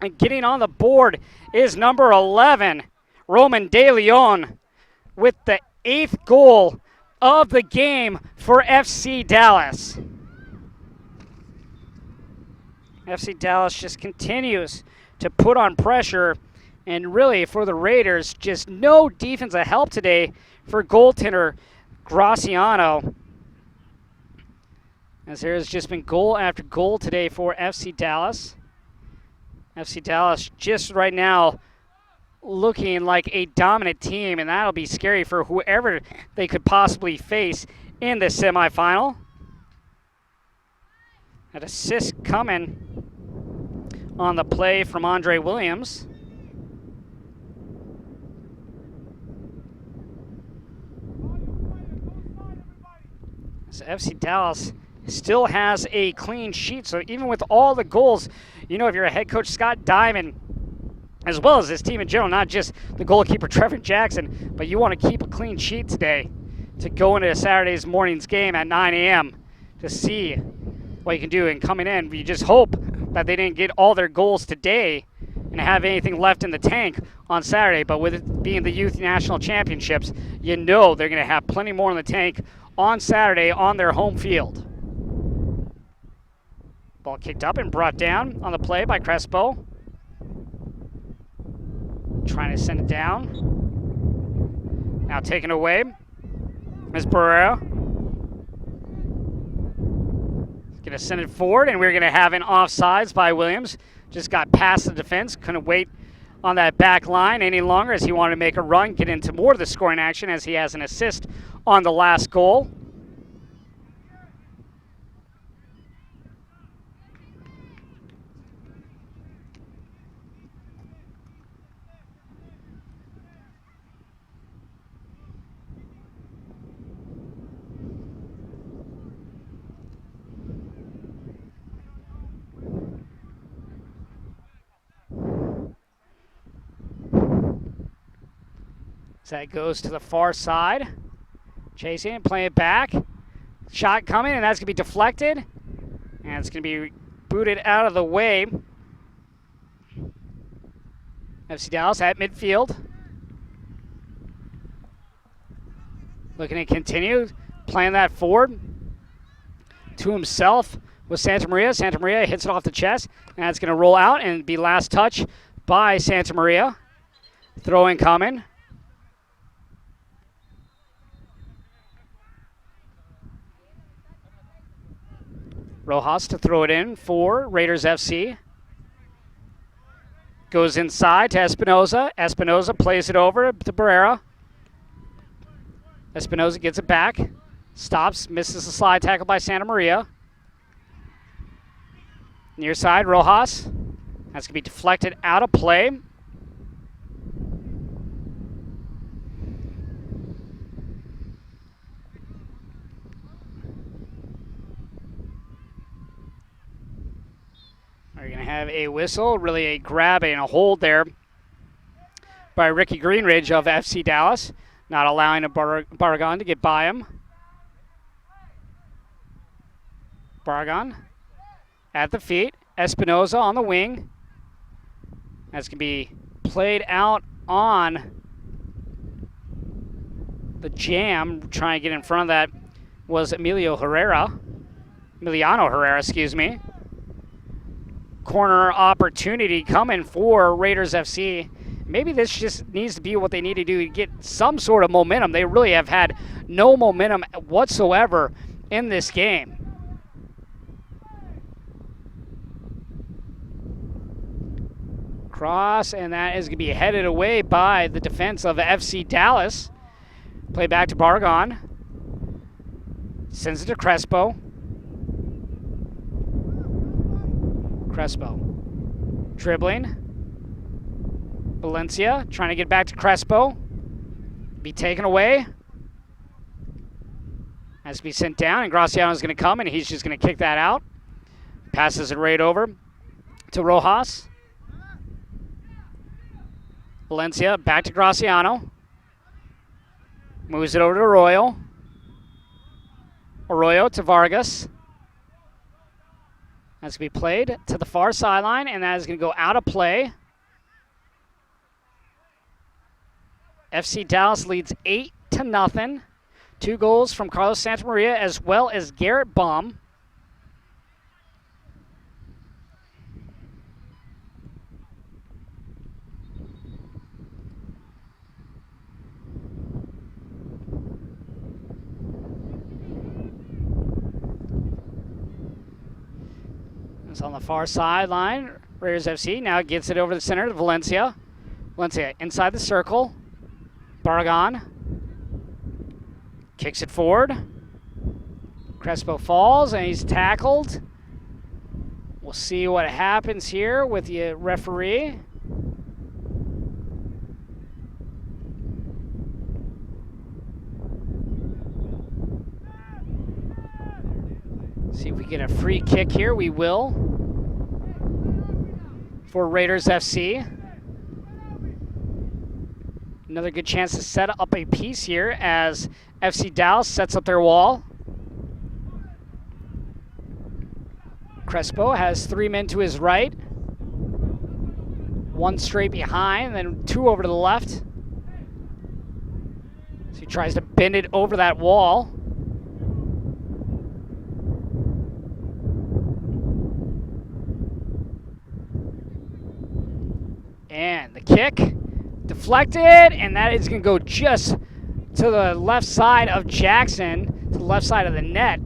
And getting on the board is number 11, Roman De Leon, with the 8th goal of the game for FC Dallas. FC Dallas just continues to put on pressure. And really, for the Raiders, just no defensive help today for goaltender Graciano. As there has just been goal after goal today for FC Dallas. FC Dallas just right now looking like a dominant team, and that'll be scary for whoever they could possibly face in the semifinal. An assist coming on the play from Andre Williams. So FC Dallas still has a clean sheet. So even with all the goals, you know, if you're a head coach, Scott Diamond, as well as this team in general, not just the goalkeeper, Trevor Jackson, but you want to keep a clean sheet today to go into Saturday's morning's game at 9 a.m. to see what you can do. And coming in, you just hope that they didn't get all their goals today and have anything left in the tank on Saturday. But with it being the Youth National Championships, you know they're going to have plenty more in the tank on Saturday on their home field. Ball kicked up and brought down on the play by Crespo. Trying to send it down. Now taken away is Barrera. Going to send it forward, and we're going to have an offsides by Williams. Just got past the defense. Couldn't wait on that back line any longer as he wanted to make a run, get into more of the scoring action as he has an assist on the last goal. So that goes to the far side. Chasing it, playing it back. Shot coming, and that's going to be deflected. And it's going to be booted out of the way. FC Dallas at midfield. Looking to continue, playing that forward to himself with Santamaria. Santamaria hits it off the chest, and it's going to roll out and be last touch by Santamaria. Throw-in coming. Rojas to throw it in for Raiders FC. Goes inside to Espinoza. Espinoza plays it over to Barrera. Espinoza gets it back. Stops, misses the slide tackle by Santamaria. Near side, Rojas. That's going to be deflected out of play. We're going to have a whistle, really a grab and a hold there by Ricky Greenridge of FC Dallas, not allowing a Barragan to get by him. Barragan at the feet. Espinoza on the wing. That's going to be played out on the jam. Trying to get in front of that was Emiliano Herrera, excuse me. Corner opportunity coming for Raiders FC. Maybe this just needs to be what they need to do to get some sort of momentum. They really have had no momentum whatsoever in this game. Cross, and that is going to be headed away by the defense of FC Dallas. Play back to Barragan. Sends it to Crespo. Crespo dribbling. Valencia trying to get back to Crespo. Be taken away. Has to be sent down, and Graciano's going to come, and he's just going to kick that out. Passes it right over to Rojas. Valencia back to Graciano. Moves it over to Arroyo. Arroyo to Vargas. That's going to be played to the far sideline, and that is going to go out of play. FC Dallas leads 8-0. 2 goals from Carlos Santamaria as well as Garrett Baum. It's on the far sideline. Raiders FC now gets it over the center to Valencia. Valencia inside the circle. Barragan kicks it forward. Crespo falls, and he's tackled. We'll see what happens here with the referee. See if we get a free kick here. We will. For Raiders FC. Another good chance to set up a piece here as FC Dallas sets up their wall. Crespo has 3 men to his right. 1 straight behind, then 2 over to the left. So he tries to bend it over that wall. And the kick. Deflected, and that is going to go just to the left side of Jackson, to the left side of the net.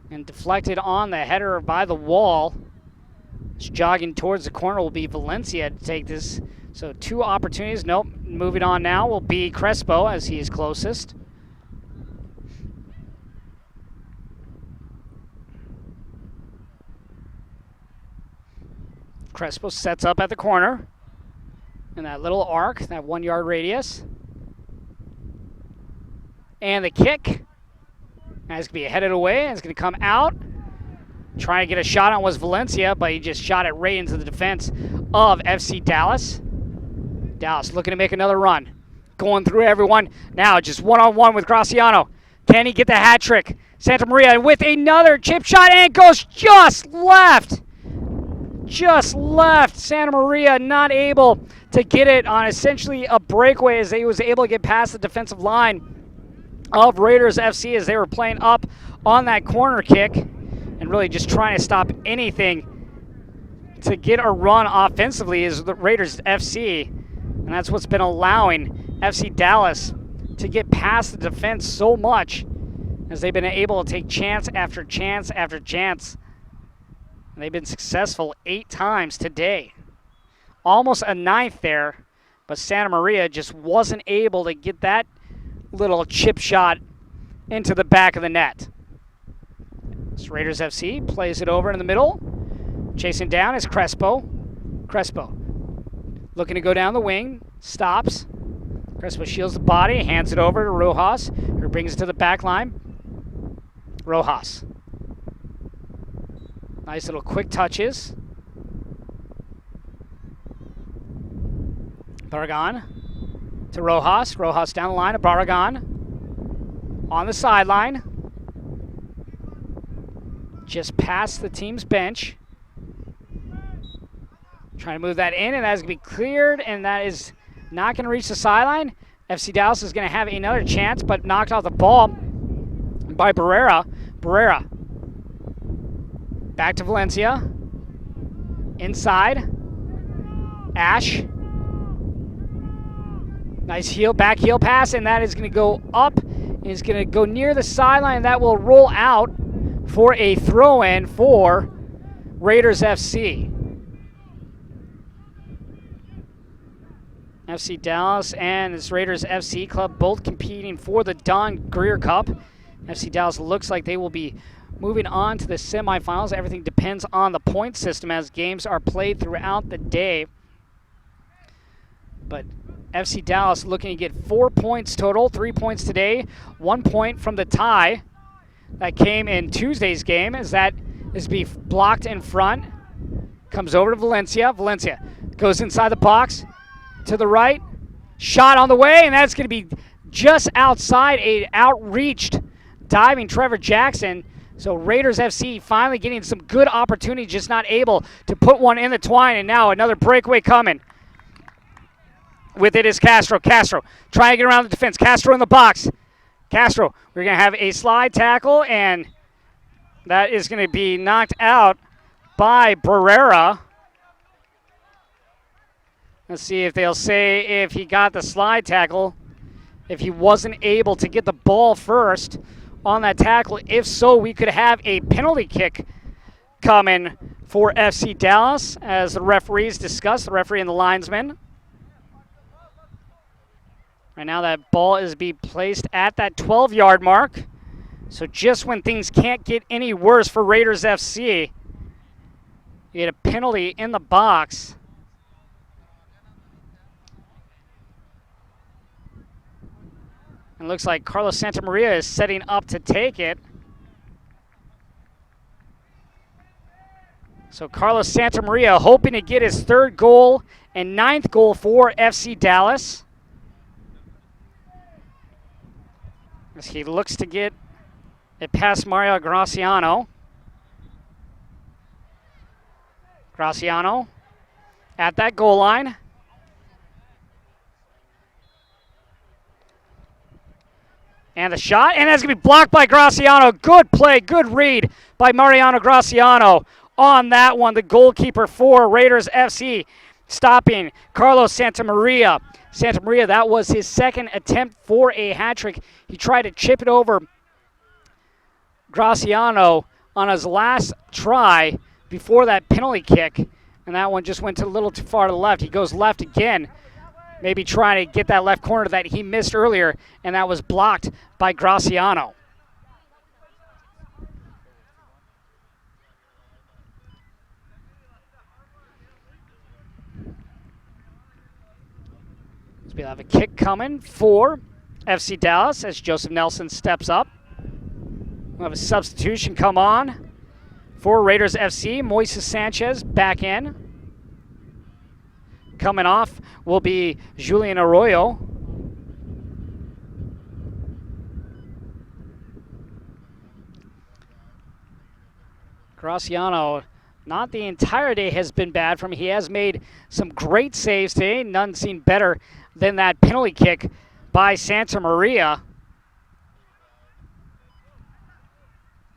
And deflected on the header by the wall. Just jogging towards the corner will be Valencia to take this. So 2 opportunities. Nope. Moving on now will be Crespo as he is closest. Crespo sets up at the corner. In that little arc, that 1-yard radius. And the kick. That's going to be headed away, and it's going to come out. Trying to get a shot on was Valencia, but he just shot it right into the defense of FC Dallas. Dallas looking to make another run. Going through everyone. Now just one-on-one with Graciano. Can he get the hat trick? Santamaria with another chip shot, and goes just left. Just left. Santamaria not able to get it on essentially a breakaway as he was able to get past the defensive line of Raiders FC as they were playing up on that corner kick and really just trying to stop anything to get a run offensively is the Raiders FC. And that's what's been allowing FC Dallas to get past the defense so much as they've been able to take chance after chance after chance. And they've been successful 8 times today. Almost a 9th there, but Santamaria just wasn't able to get that little chip shot into the back of the net. So Raiders FC plays it over in the middle. Chasing down is Crespo. Crespo looking to go down the wing. Stops. Crespo shields the body, hands it over to Rojas, who brings it to the back line. Rojas. Nice little quick touches. Barragan to Rojas. Rojas down the line to Barragan. On the sideline. just past the team's bench. Trying to move that in, and that is going to be cleared, and that is not going to reach the sideline. FC Dallas is going to have another chance, but knocked off the ball by Barrera. Barrera. Back to Valencia. Inside. Ash. Nice back heel pass, and that is going to go up. It's going to go near the sideline, and that will roll out for a throw-in for Raiders FC. FC Dallas and this Raiders FC club both competing for the Don Greer Cup. FC Dallas looks like they will be moving on to the semifinals. Everything depends on the point system as games are played throughout the day. But FC Dallas looking to get 4 points total, 3 points today, 1 point from the tie that came in Tuesday's game as that is being blocked in front. Comes over to Valencia. Valencia goes inside the box. To the right, shot on the way, and that's going to be just outside a outreached diving Trevor Jackson. So Raiders FC finally getting some good opportunity, just not able to put one in the twine, and now another breakaway coming. With it is Castro. Castro trying to get around the defense. Castro in the box. Castro, we're going to have a slide tackle, and that is going to be knocked out by Barrera. Let's see if they'll say if he got the slide tackle, if he wasn't able to get the ball first on that tackle. If so, we could have a penalty kick coming for FC Dallas as the referees discuss, the referee and the linesman. Right now that ball is being placed at that 12-yard mark. So just when things can't get any worse for Raiders FC, you get a penalty in the box. It looks like Carlos Santamaria is setting up to take it. So Carlos Santamaria hoping to get his 3rd goal and 9th goal for FC Dallas. As he looks to get it past Mario Graciano. Graciano at that goal line. And the shot, and that's going to be blocked by Graciano. Good play, good read by Mariano Graciano on that one. The goalkeeper for Raiders FC stopping Carlos Santamaria. Santamaria, that was his 2nd attempt for a hat trick. He tried to chip it over Graciano on his last try before that penalty kick, and that one just went a little too far to the left. He goes left again. Maybe trying to get that left corner that he missed earlier, and that was blocked by Graciano. So we'll have a kick coming for FC Dallas as Joseph Nelson steps up. We'll have a substitution come on for Raiders FC. Moises Sanchez back in. Coming off will be Julian Arroyo. Graciano, not the entire day has been bad from him. He has made some great saves today. None seemed better than that penalty kick by Santamaria.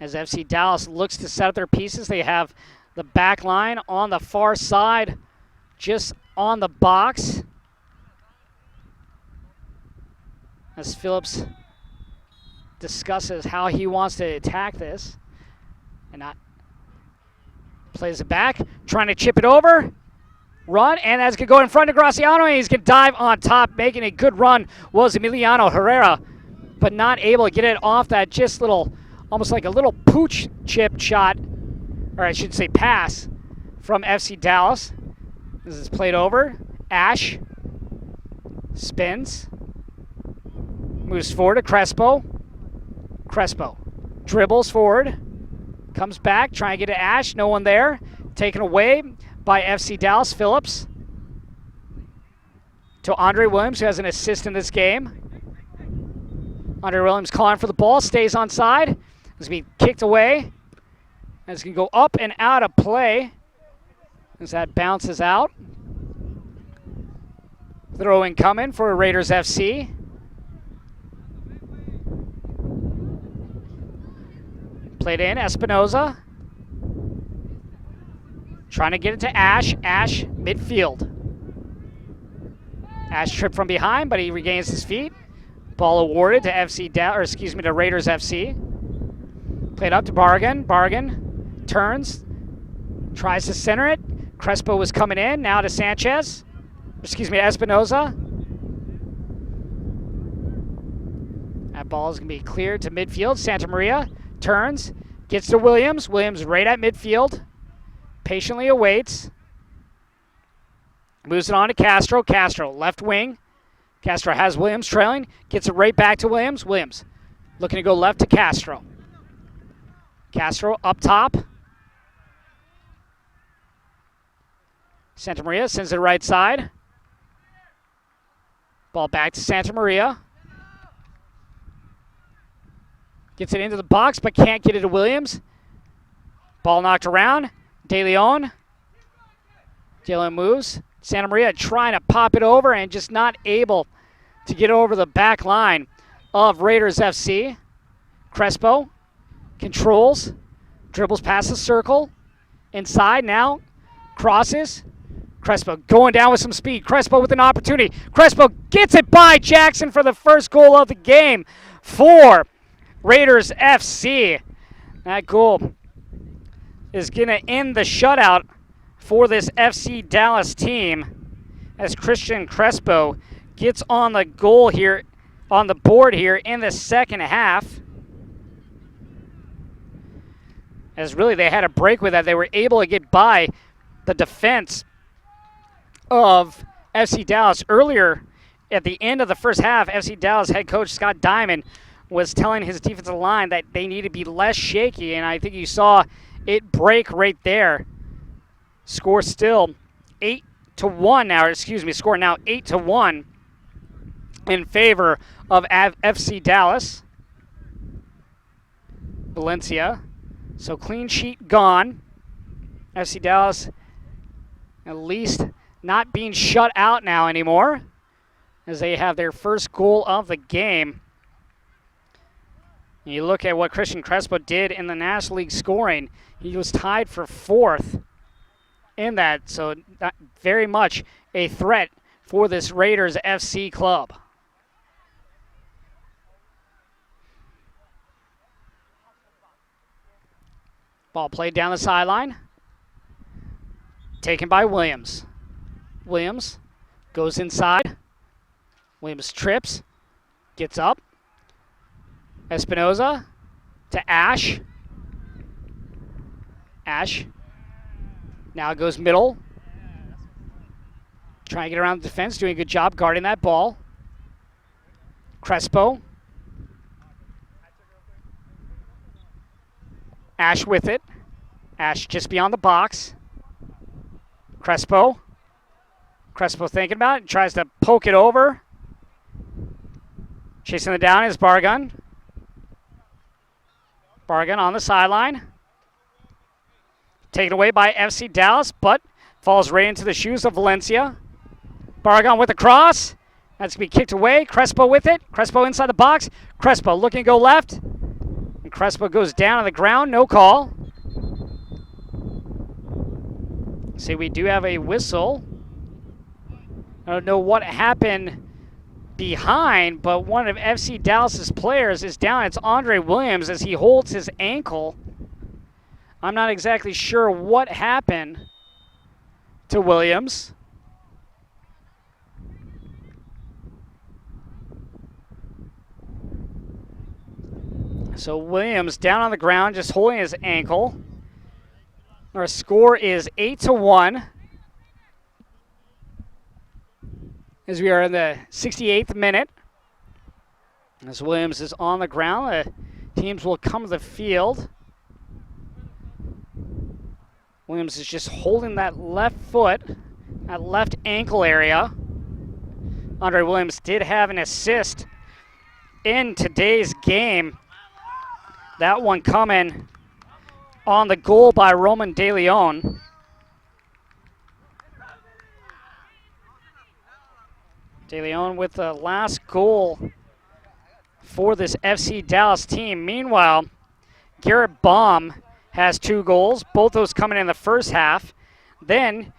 As FC Dallas looks to set up their pieces, they have the back line on the far side, just on the box. As Phillips discusses how he wants to attack this. And not plays it back, trying to chip it over. Run, and that's going to go in front of Graciano, and he's going to dive on top. Making a good run was Emiliano Herrera, but not able to get it off that just little, almost like a little pooch chip shot, or I should say pass, from FC Dallas. This is played over. Ash spins. Moves forward to Crespo. Crespo dribbles forward. Comes back, trying to get to Ash. No one there. Taken away by FC Dallas. Phillips. To Andre Williams, who has an assist in this game. Andre Williams calling for the ball. Stays onside. As being kicked away. It's going to go up and out of play as that bounces out. Throw-in coming for Raiders FC. Played in, Espinoza. Trying to get it to Ash. Ash, midfield. Ash tripped from behind, but he regains his feet. Ball awarded to to Raiders FC. Played up to Bargan. Bargan turns, tries to center it. Crespo was coming in. Now to Sanchez. Espinoza. That ball is going to be cleared to midfield. Santa Maria turns, gets to Williams. Williams right at midfield. Patiently awaits. Moves it on to Castro. Castro, left wing. Castro has Williams trailing. Gets it right back to Williams. Williams looking to go left to Castro. Castro up top. Santa Maria sends it right side. Ball back to Santa Maria. Gets it into the box, but can't get it to Williams. Ball knocked around. De Leon. De Leon moves. Santa Maria trying to pop it over and just not able to get over the back line of Raiders FC. Crespo controls. Dribbles past the circle. Inside now. Crosses. Crespo going down with some speed. Crespo with an opportunity. Crespo gets it by Jackson for the first goal of the game for Raiders FC. That goal is going to end the shutout for this FC Dallas team as Christian Crespo gets on the goal here, on the board here in the second half. As really they had a break with that. They were able to get by the defense of FC Dallas. Earlier at the end of the first half, FC Dallas head coach Scott Diamond was telling his defensive line that they need to be less shaky, and I think you saw it break right there. Score still 8-1 now, score now 8-1 in favor of FC Dallas. Valencia. So clean sheet gone. FC Dallas at least not being shut out now anymore as they have their first goal of the game. You look at what Christian Crespo did in the National League scoring. He was tied for fourth in that, so not very much a threat for this Raiders FC club. Ball played down the sideline. Taken by Williams. Williams goes inside. Williams trips. Gets up. Espinoza to Ash. Ash now goes middle. Trying to get around the defense. Doing a good job guarding that ball. Crespo. Ash with it. Ash just beyond the box. Crespo. Crespo thinking about it. Tries to poke it over. Chasing it down is Bargun. Bargun on the sideline. Taken away by FC Dallas, but falls right into the shoes of Valencia. Bargun with the cross. That's going to be kicked away. Crespo with it. Crespo inside the box. Crespo looking to go left. And Crespo goes down on the ground. No call. See, we do have a whistle. I don't know what happened behind, but one of FC Dallas's players is down. It's Andre Williams as he holds his ankle. I'm not exactly sure what happened to Williams. So Williams down on the ground, just holding his ankle. Our score is 8-1. As we are in the 68th minute. As Williams is on the ground, the teams will come to the field. Williams is just holding that left foot, that left ankle area. Andre Williams did have an assist in today's game. That one coming on the goal by Roman De Leon. De Leon with the last goal for this FC Dallas team. Meanwhile, Garrett Baum has 2 goals, both those coming in the first half. Then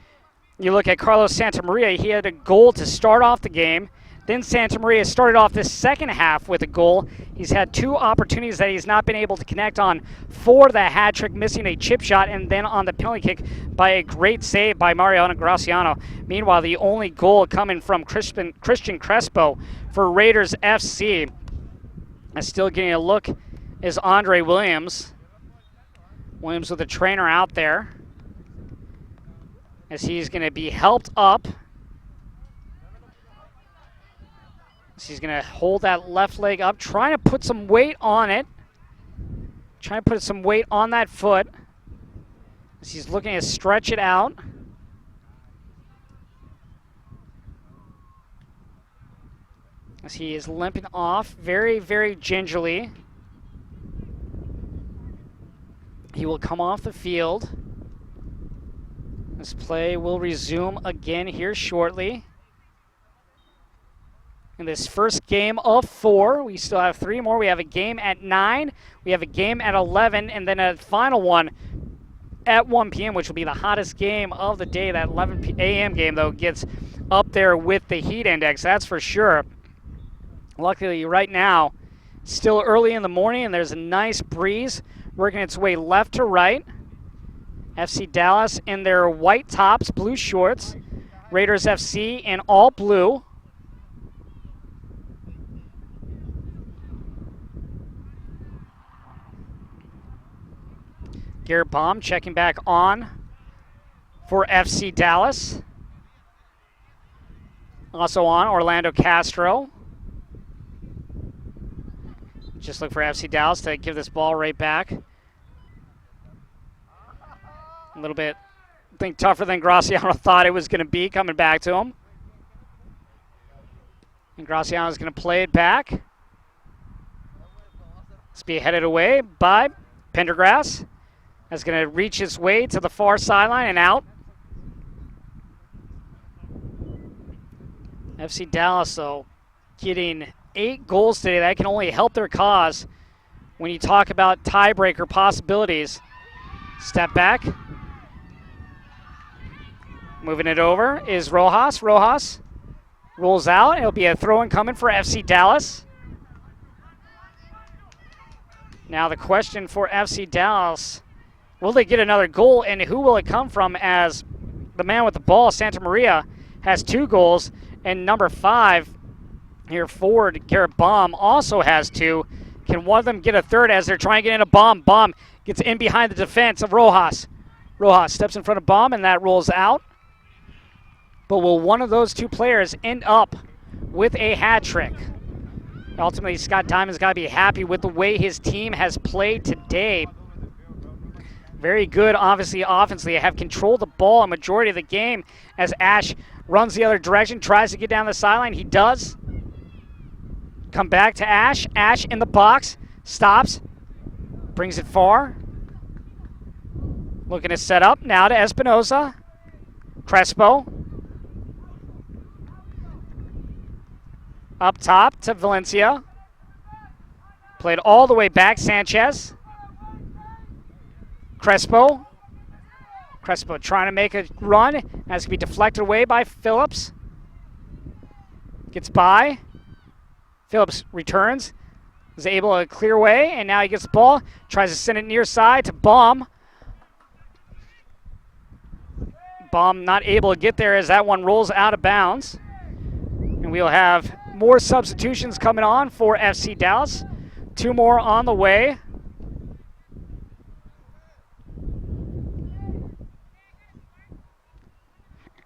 you look at Carlos Santamaria. He had a goal to start off the game. Then Santamaria started off this second half with a goal. He's had 2 opportunities that he's not been able to connect on for the hat trick, missing a chip shot, and then on the penalty kick by a great save by Mariano Graciano. Meanwhile, the only goal coming from Christian Crespo for Raiders FC. And still getting a look is Andre Williams. Williams with the trainer out there, as he's going to be helped up. So he's going to hold that left leg up, trying to put some weight on it. Trying to put some weight on that foot. As he's looking to stretch it out. As he is limping off very, very gingerly. He will come off the field. This play will resume again here shortly. In this first game of 4, we still have 3 more. We have a game at 9, we have a game at 11, and then a final one at 1 p.m., which will be the hottest game of the day. That 11 a.m. game, though, gets up there with the heat index, that's for sure. Luckily, right now, still early in the morning, and there's a nice breeze working its way left to right. FC Dallas in their white tops, blue shorts. Raiders FC in all blue. Garrett Baum checking back on for FC Dallas. Also on, Orlando Castro. Just look for FC Dallas to give this ball right back. A little bit, I think, tougher than Graciano thought it was going to be coming back to him. And Graciano is going to play it back. It's being headed away by Pendergrass. That's going to reach its way to the far sideline and out. FC Dallas, though, getting 8 goals today. That can only help their cause when you talk about tiebreaker possibilities. Step back. Moving it over is Rojas. Rojas rolls out. It'll be a throw-in coming for FC Dallas. Now the question for FC Dallas, will they get another goal, and who will it come from, as the man with the ball, Santamaria, has 2 goals, and number 5 here forward, Garrett Baum, also has 2. Can one of them get a third as they're trying to get in a Baum? Baum gets in behind the defense of Rojas. Rojas steps in front of Baum, and that rolls out. But will one of those 2 players end up with a hat trick? Ultimately, Scott Diamond's got to be happy with the way his team has played today. Very good, obviously, offensively. Have controlled the ball a majority of the game as Ash runs the other direction, tries to get down the sideline. He does. Come back to Ash. Ash in the box. Stops. Brings it far. Looking to set up now to Espinosa. Crespo. Up top to Valencia. Played all the way back, Sanchez. Crespo. Crespo trying to make a run. That's going to be deflected away by Phillips. Gets by. Phillips returns. Is able to clear away, and now he gets the ball. Tries to send it near side to Baum. Baum not able to get there as that one rolls out of bounds. And we'll have more substitutions coming on for FC Dallas. 2 more on the way.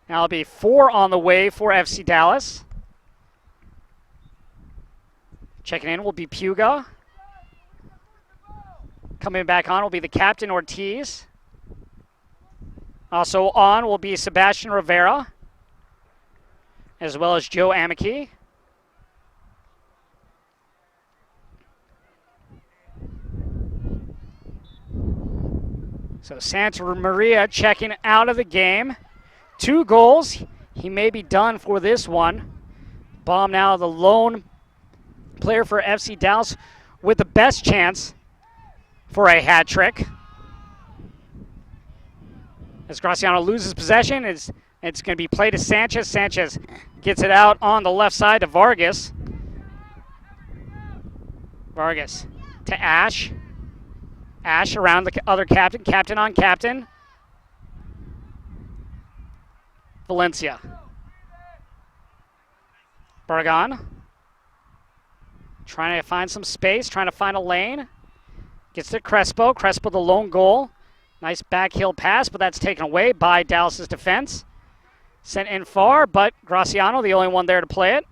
Now it'll be 4 on the way for FC Dallas. Checking in will be Puga. Coming back on will be the captain, Ortiz. Also on will be Sebastian Rivera, as well as Joe Amici. So Santa Maria checking out of the game. 2 goals. He may be done for this one. Baum now the lone player for FC Dallas with the best chance for a hat trick. As Graciano loses possession, it's going to be played to Sanchez. Sanchez gets it out on the left side to Vargas. Vargas to Ash. Ash around the other captain. Captain on captain. Valencia. Barragan. Trying to find some space. Trying to find a lane. Gets to Crespo. Crespo the lone goal. Nice backheel pass, but that's taken away by Dallas's defense. Sent in far, but Graciano, the only one there to play it.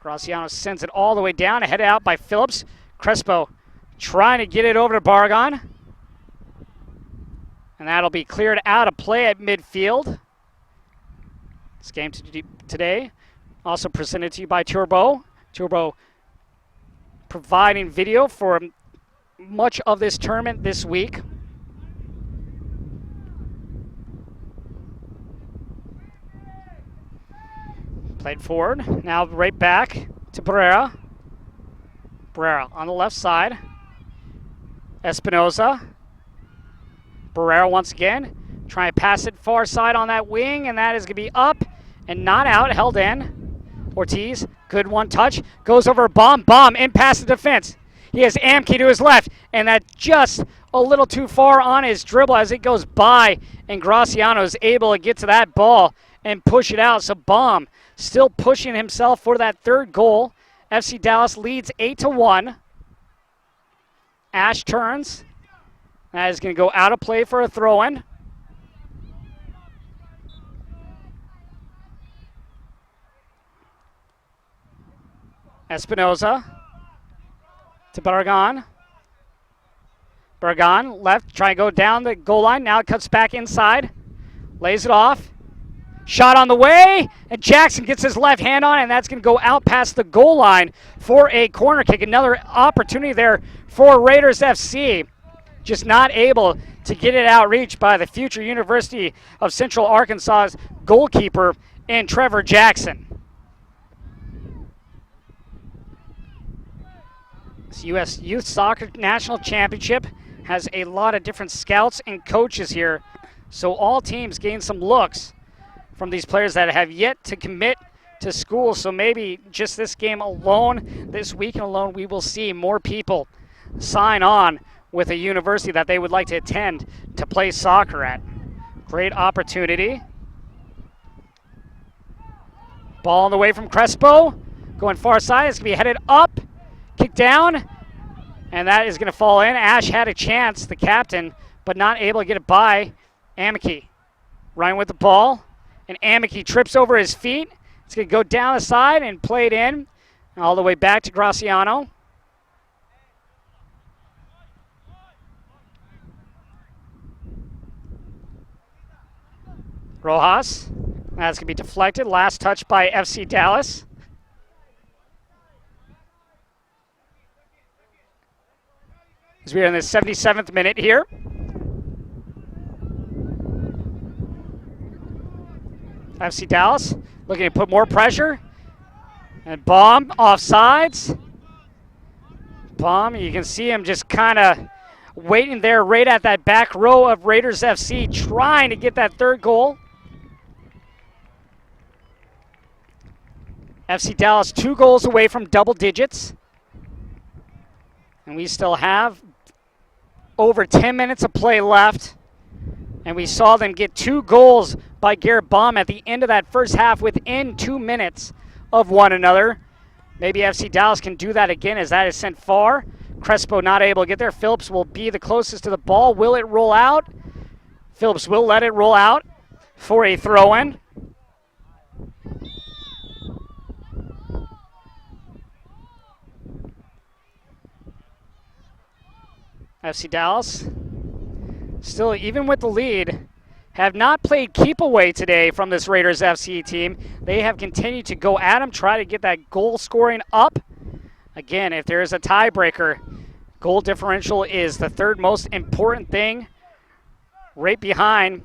Graciano sends it all the way down, headed out by Phillips. Crespo trying to get it over to Barragan. And that'll be cleared out of play at midfield. This game today also presented to you by Turbo. Turbo providing video for much of this tournament this week. Played forward, now right back to Barrera. Barrera on the left side. Espinoza. Barrera once again, trying to pass it far side on that wing, and that is going to be up and not out, held in. Ortiz, good one touch, goes over Baum, Baum in past the defense. He has Amke to his left, and that just a little too far on his dribble as it goes by, and Graciano is able to get to that ball and push it out. So Baum still pushing himself for that 3rd goal. FC Dallas leads 8-1. Ash turns. That is going to go out of play for a throw-in. Espinoza to Barragan. Barragan left, trying to go down the goal line. Now it cuts back inside. Lays it off. Shot on the way, and Jackson gets his left hand on it, and that's going to go out past the goal line for a corner kick. Another opportunity there for Raiders FC. Just not able to get it outreached by the future University of Central Arkansas's goalkeeper in Trevor Jackson. This U.S. Youth Soccer National Championship has a lot of different scouts and coaches here, so all teams gain some looks from these players that have yet to commit to school. So maybe just this game alone, this weekend alone, we will see more people sign on with a university that they would like to attend to play soccer at. Great opportunity. Ball on the way from Crespo. Going far side. It's going to be headed up. Kick down. And that is going to fall in. Ash had a chance, the captain, but not able to get it by Amke. Running with the ball. And Amke trips over his feet. It's going to go down the side and play it in. All the way back to Graciano. Rojas. That's going to be deflected. Last touch by FC Dallas. As we are in the 77th minute here. FC Dallas looking to put more pressure. And Baum offsides. Baum, you can see him just kind of waiting there right at that back row of Raiders FC, trying to get that 3rd goal. FC Dallas 2 goals away from double digits. And we still have over 10 minutes of play left. And we saw them get 2 goals by Garrett Baum at the end of that first half within 2 minutes of one another. Maybe FC Dallas can do that again as that is sent far. Crespo not able to get there. Phillips will be the closest to the ball. Will it roll out? Phillips will let it roll out for a throw-in. FC Dallas, still even with the lead, have not played keep away today from this Raiders FC team. They have continued to go at them, try to get that goal scoring up. Again, if there is a tiebreaker, Goal differential is the third most important thing, right behind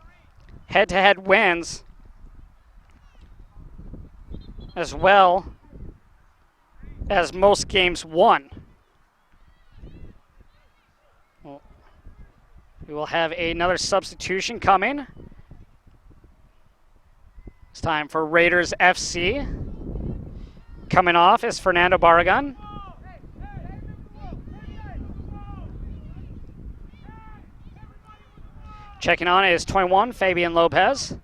head-to-head wins, as well as most games won. We will have another substitution coming. It's time for Raiders FC. Coming off is Fernando Barragan. Checking on is 21, Fabian Lopez.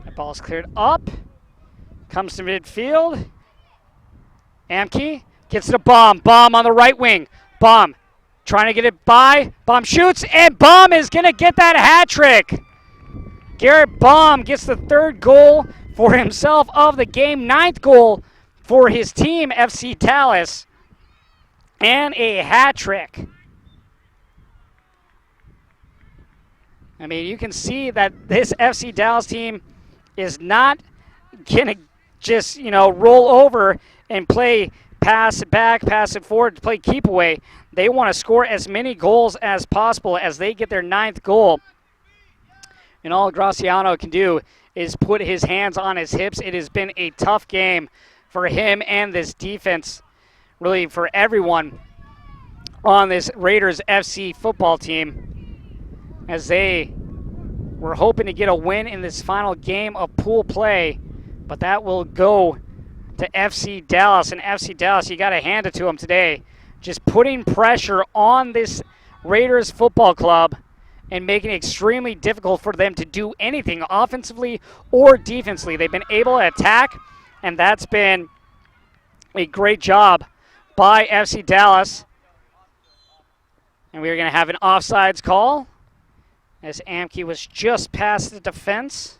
That ball is cleared up. Comes to midfield. Amke gets the bomb. Bomb on the right wing. Bomb trying to get it by. Bomb shoots, and Bomb is going to get that hat trick. Garrett Baum gets the third goal for himself of the game, 9th goal for his team, FC Dallas, and a hat trick. I mean, you can see that this FC Dallas team is not going to just, roll over and play pass it back, pass it forward, play keep away. They want to score as many goals as possible as they get their 9th goal. And all Graciano can do is put his hands on his hips. It has been a tough game for him and this defense, really for everyone on this Raiders FC football team, as they were hoping to get a win in this final game of pool play, but that will go to FC Dallas. And FC Dallas, you got to hand it to them today, just putting pressure on this Raiders football club and making it extremely difficult for them to do anything offensively or defensively. They've been able to attack, and that's been a great job by FC Dallas. And we're going to have an offsides call as Amke was just past the defense.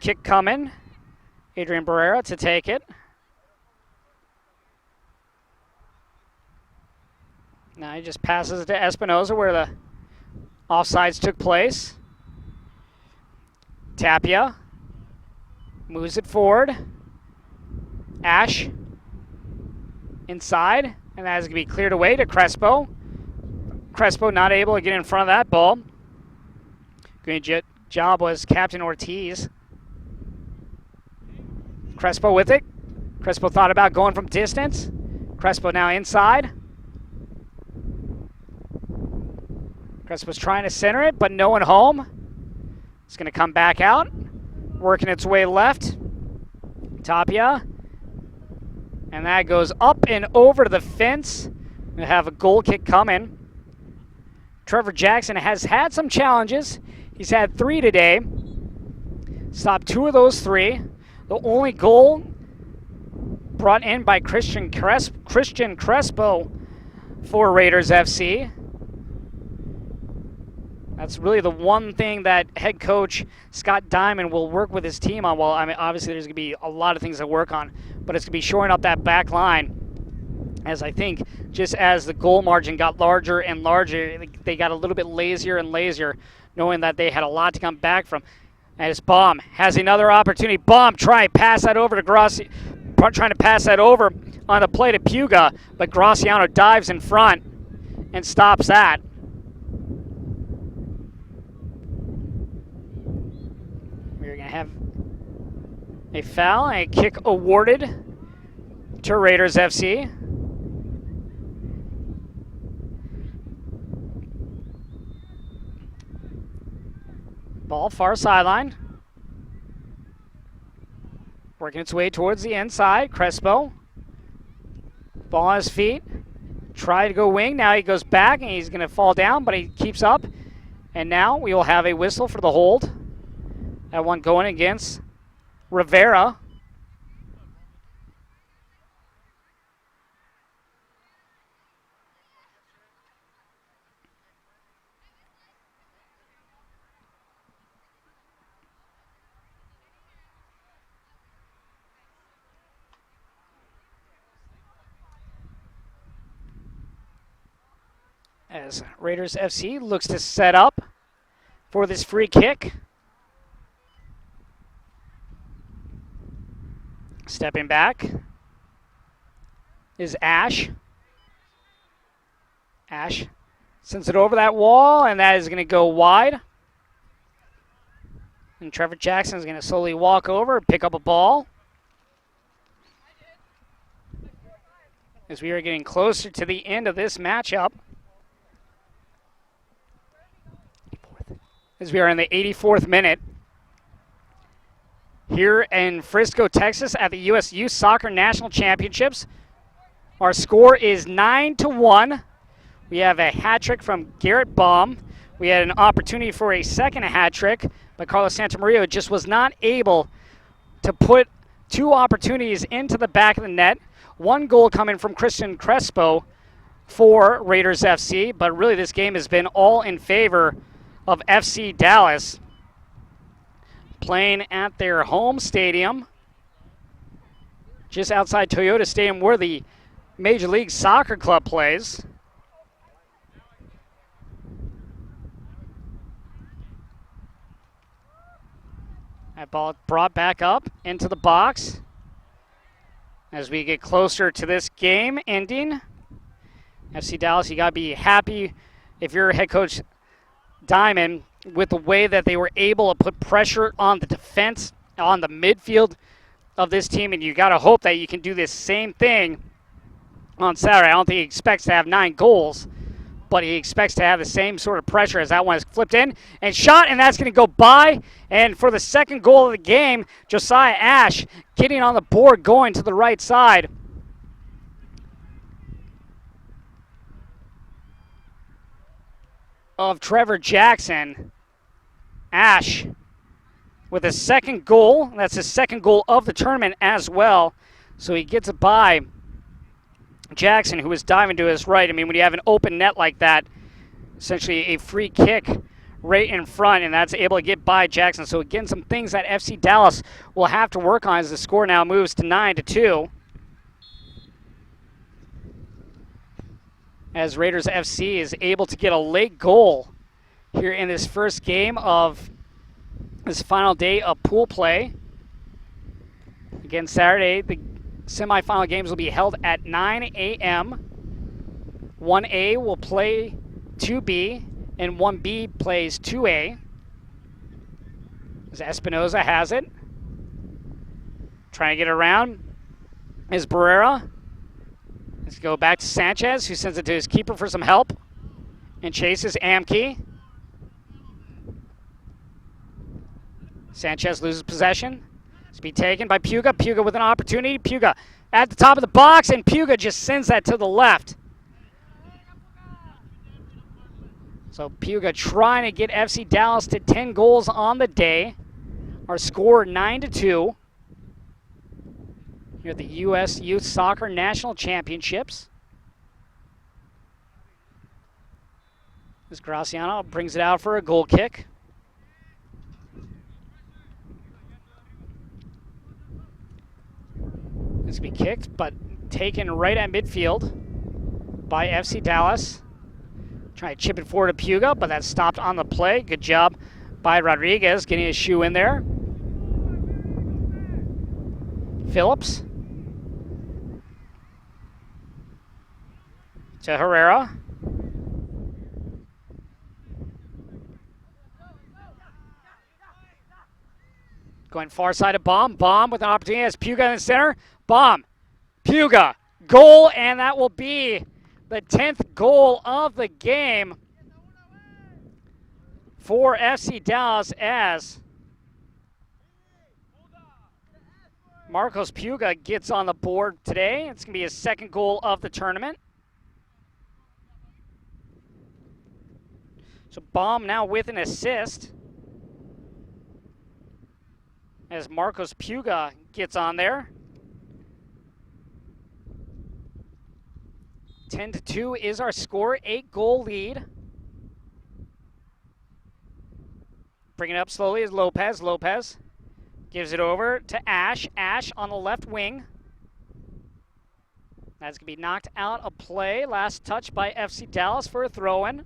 Kick coming. Adrian Barrera to take it. Now he just passes it to Espinoza where the offsides took place. Tapia moves it forward. Ash inside, and that is going to be cleared away to Crespo. Crespo not able to get in front of that ball. Great job was Captain Ortiz. Crespo with it. Crespo thought about going from distance. Crespo now inside. Crespo's trying to center it, but no one home. It's going to come back out, working its way left. Tapia. And that goes up and over to the fence. We'll have a goal kick coming. Trevor Jackson has had some challenges. He's had 3 today. Stopped 2 of those 3. The only goal brought in by Christian Crespo for Raiders FC. That's really the one thing that head coach Scott Diamond will work with his team on. Well, I mean, obviously there's going to be a lot of things to work on, but it's going to be shoring up that back line. As I think just as the goal margin got larger and larger, they got a little bit lazier and lazier, knowing that they had a lot to come back from. As Baum has another opportunity. Baum trying to pass that over to on the play to Puga, but Graciano dives in front and stops that. We're going to have a foul and a kick awarded to Raiders FC. Ball far sideline. Working its way towards the inside. Crespo. Ball on his feet. Try to go wing. Now he goes back and he's going to fall down, but he keeps up. And now we will have a whistle for the hold. That one going against Rivera. As Raiders FC looks to set up for this free kick. Stepping back is Ash. Ash sends it over that wall, and that is going to go wide. And Trevor Jackson is going to slowly walk over and pick up a ball. As we are getting closer to the end of this matchup. As we are in the 84th minute. Here in Frisco, Texas at the USYS Soccer National Championships. Our score is 9-1. We have a hat trick from Garrett Baum. We had an opportunity for a second hat trick, but Carlos Santamaria just was not able to put two opportunities into the back of the net. One goal coming from Christian Crespo for Raiders FC, but really this game has been all in favor of FC Dallas. Playing at their home stadium, just outside Toyota Stadium where the Major League Soccer Club plays. That ball brought back up into the box. As we get closer to this game ending, FC Dallas, you got to be happy if you're head coach Diamond with the way that they were able to put pressure on the defense, on the midfield of this team, and you got to hope that you can do this same thing on Saturday. I don't think he expects to have 9 goals, but he expects to have the same sort of pressure as that one is flipped in and shot, and that's going to go by. And for the second goal of the game, Josiah Ash getting on the board, going to the right side. Of Trevor Jackson. Ash with a second goal. That's his second goal of the tournament as well. So he gets it by Jackson, who was diving to his right. I mean, when you have an open net like that, essentially a free kick right in front, and that's able to get by Jackson. So again, some things that FC Dallas will have to work on as the score now moves to 9-2. As Raiders FC is able to get a late goal here in this first game of this final day of pool play. Again, Saturday, the semifinal games will be held at 9 a.m. 1A will play 2B, and 1B plays 2A. As Espinoza has it. Trying to get around is Barrera. Let's go back to Sanchez, who sends it to his keeper for some help. And chases Amke. Sanchez loses possession. It's be taken by Puga. Puga with an opportunity. Puga at the top of the box, and Puga just sends that to the left. So Puga trying to get FC Dallas to 10 goals on the day. Our score 9-2. Here at the U.S. Youth Soccer National Championships. As Graciano brings it out for a goal kick. It's going to be kicked, but taken right at midfield by FC Dallas. Trying to chip it forward to Puga, but that's stopped on the play. Good job by Rodriguez getting his shoe in there. Phillips. To Herrera. Going far side of Baum. Baum with an opportunity as Puga in the center. Baum. Puga. Goal, and that will be the 10th goal of the game for FC Dallas as Marcos Puga gets on the board today. It's going to be his second goal of the tournament. So Baum now with an assist as Marcos Puga gets on there. 10-2 is our score, 8-goal lead. Bringing it up slowly is Lopez. Lopez gives it over to Ash. Ash on the left wing. That's going to be knocked out of play. Last touch by FC Dallas for a throw-in.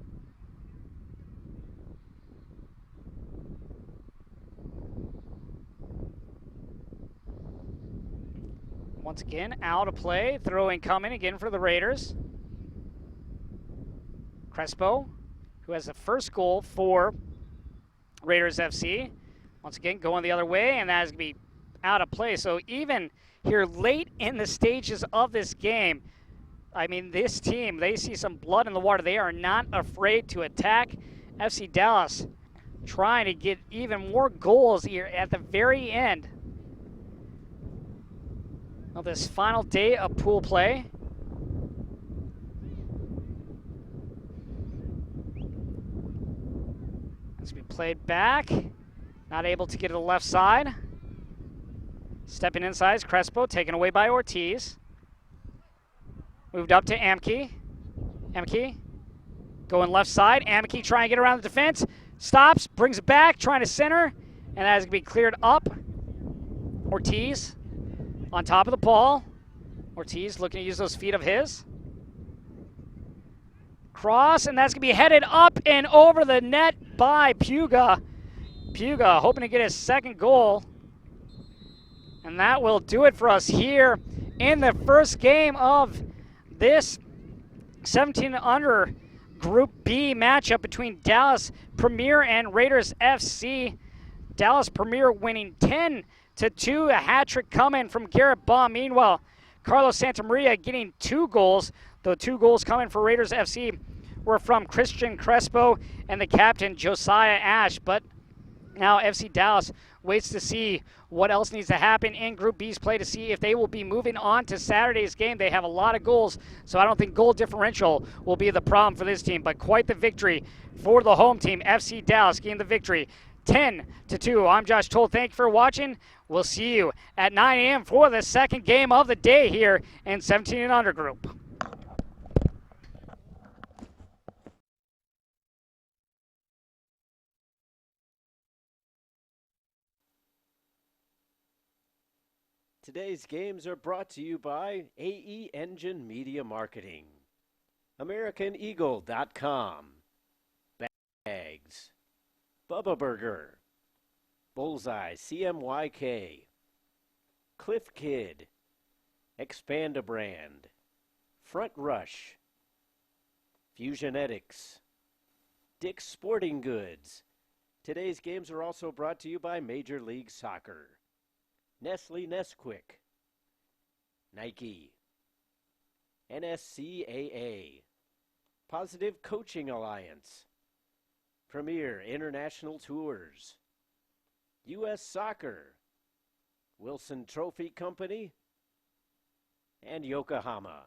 Once again, out of play. Throw-in coming again for the Raiders. Crespo, who has the first goal for Raiders FC. Once again, going the other way, and that is going to be out of play. So even here late in the stages of this game, I mean, this team, they see some blood in the water. They are not afraid to attack. FC Dallas trying to get even more goals here at the very end of this final day of pool play. As we played back, not able to get to the left side. Stepping inside is Crespo, taken away by Ortiz. Moved up to Amke. Amke going left side. Amke trying to get around the defense. Stops, brings it back, trying to center. And that is going to be cleared up. Ortiz on top of the ball. Ortiz looking to use those feet of his. Cross, and that's going to be headed up and over the net by Puga. Puga hoping to get his second goal. And that will do it for us here in the first game of this 17 under Group B matchup between Dallas Premier and Raiders FC. Dallas Premier winning 10-2, a hat trick coming from Garrett Baum. Meanwhile, Carlos Santamaria getting 2 goals. The 2 goals coming for Raiders FC were from Christian Crespo and the captain Josiah Ash. But now FC Dallas waits to see what else needs to happen in Group B's play to see if they will be moving on to Saturday's game. They have a lot of goals, so I don't think goal differential will be the problem for this team. But quite the victory for the home team. FC Dallas getting the victory 10-2. I'm Josh Toll. Thank you for watching. We'll see you at 9 a.m. for the second game of the day here in 17 and under group. Today's games are brought to you by AE Engine Media Marketing, AmericanEagle.com, Bags, Bubba Burger, Bullseye CMYK, Cliff Kid, Expand-A-Brand, Front Rush, Fusionetics, Dick's Sporting Goods. Today's games are also brought to you by Major League Soccer, Nestle Nesquik, Nike, NSCAA, Positive Coaching Alliance, Premier International Tours, U.S. Soccer, Wilson Trophy Company, and Yokohama.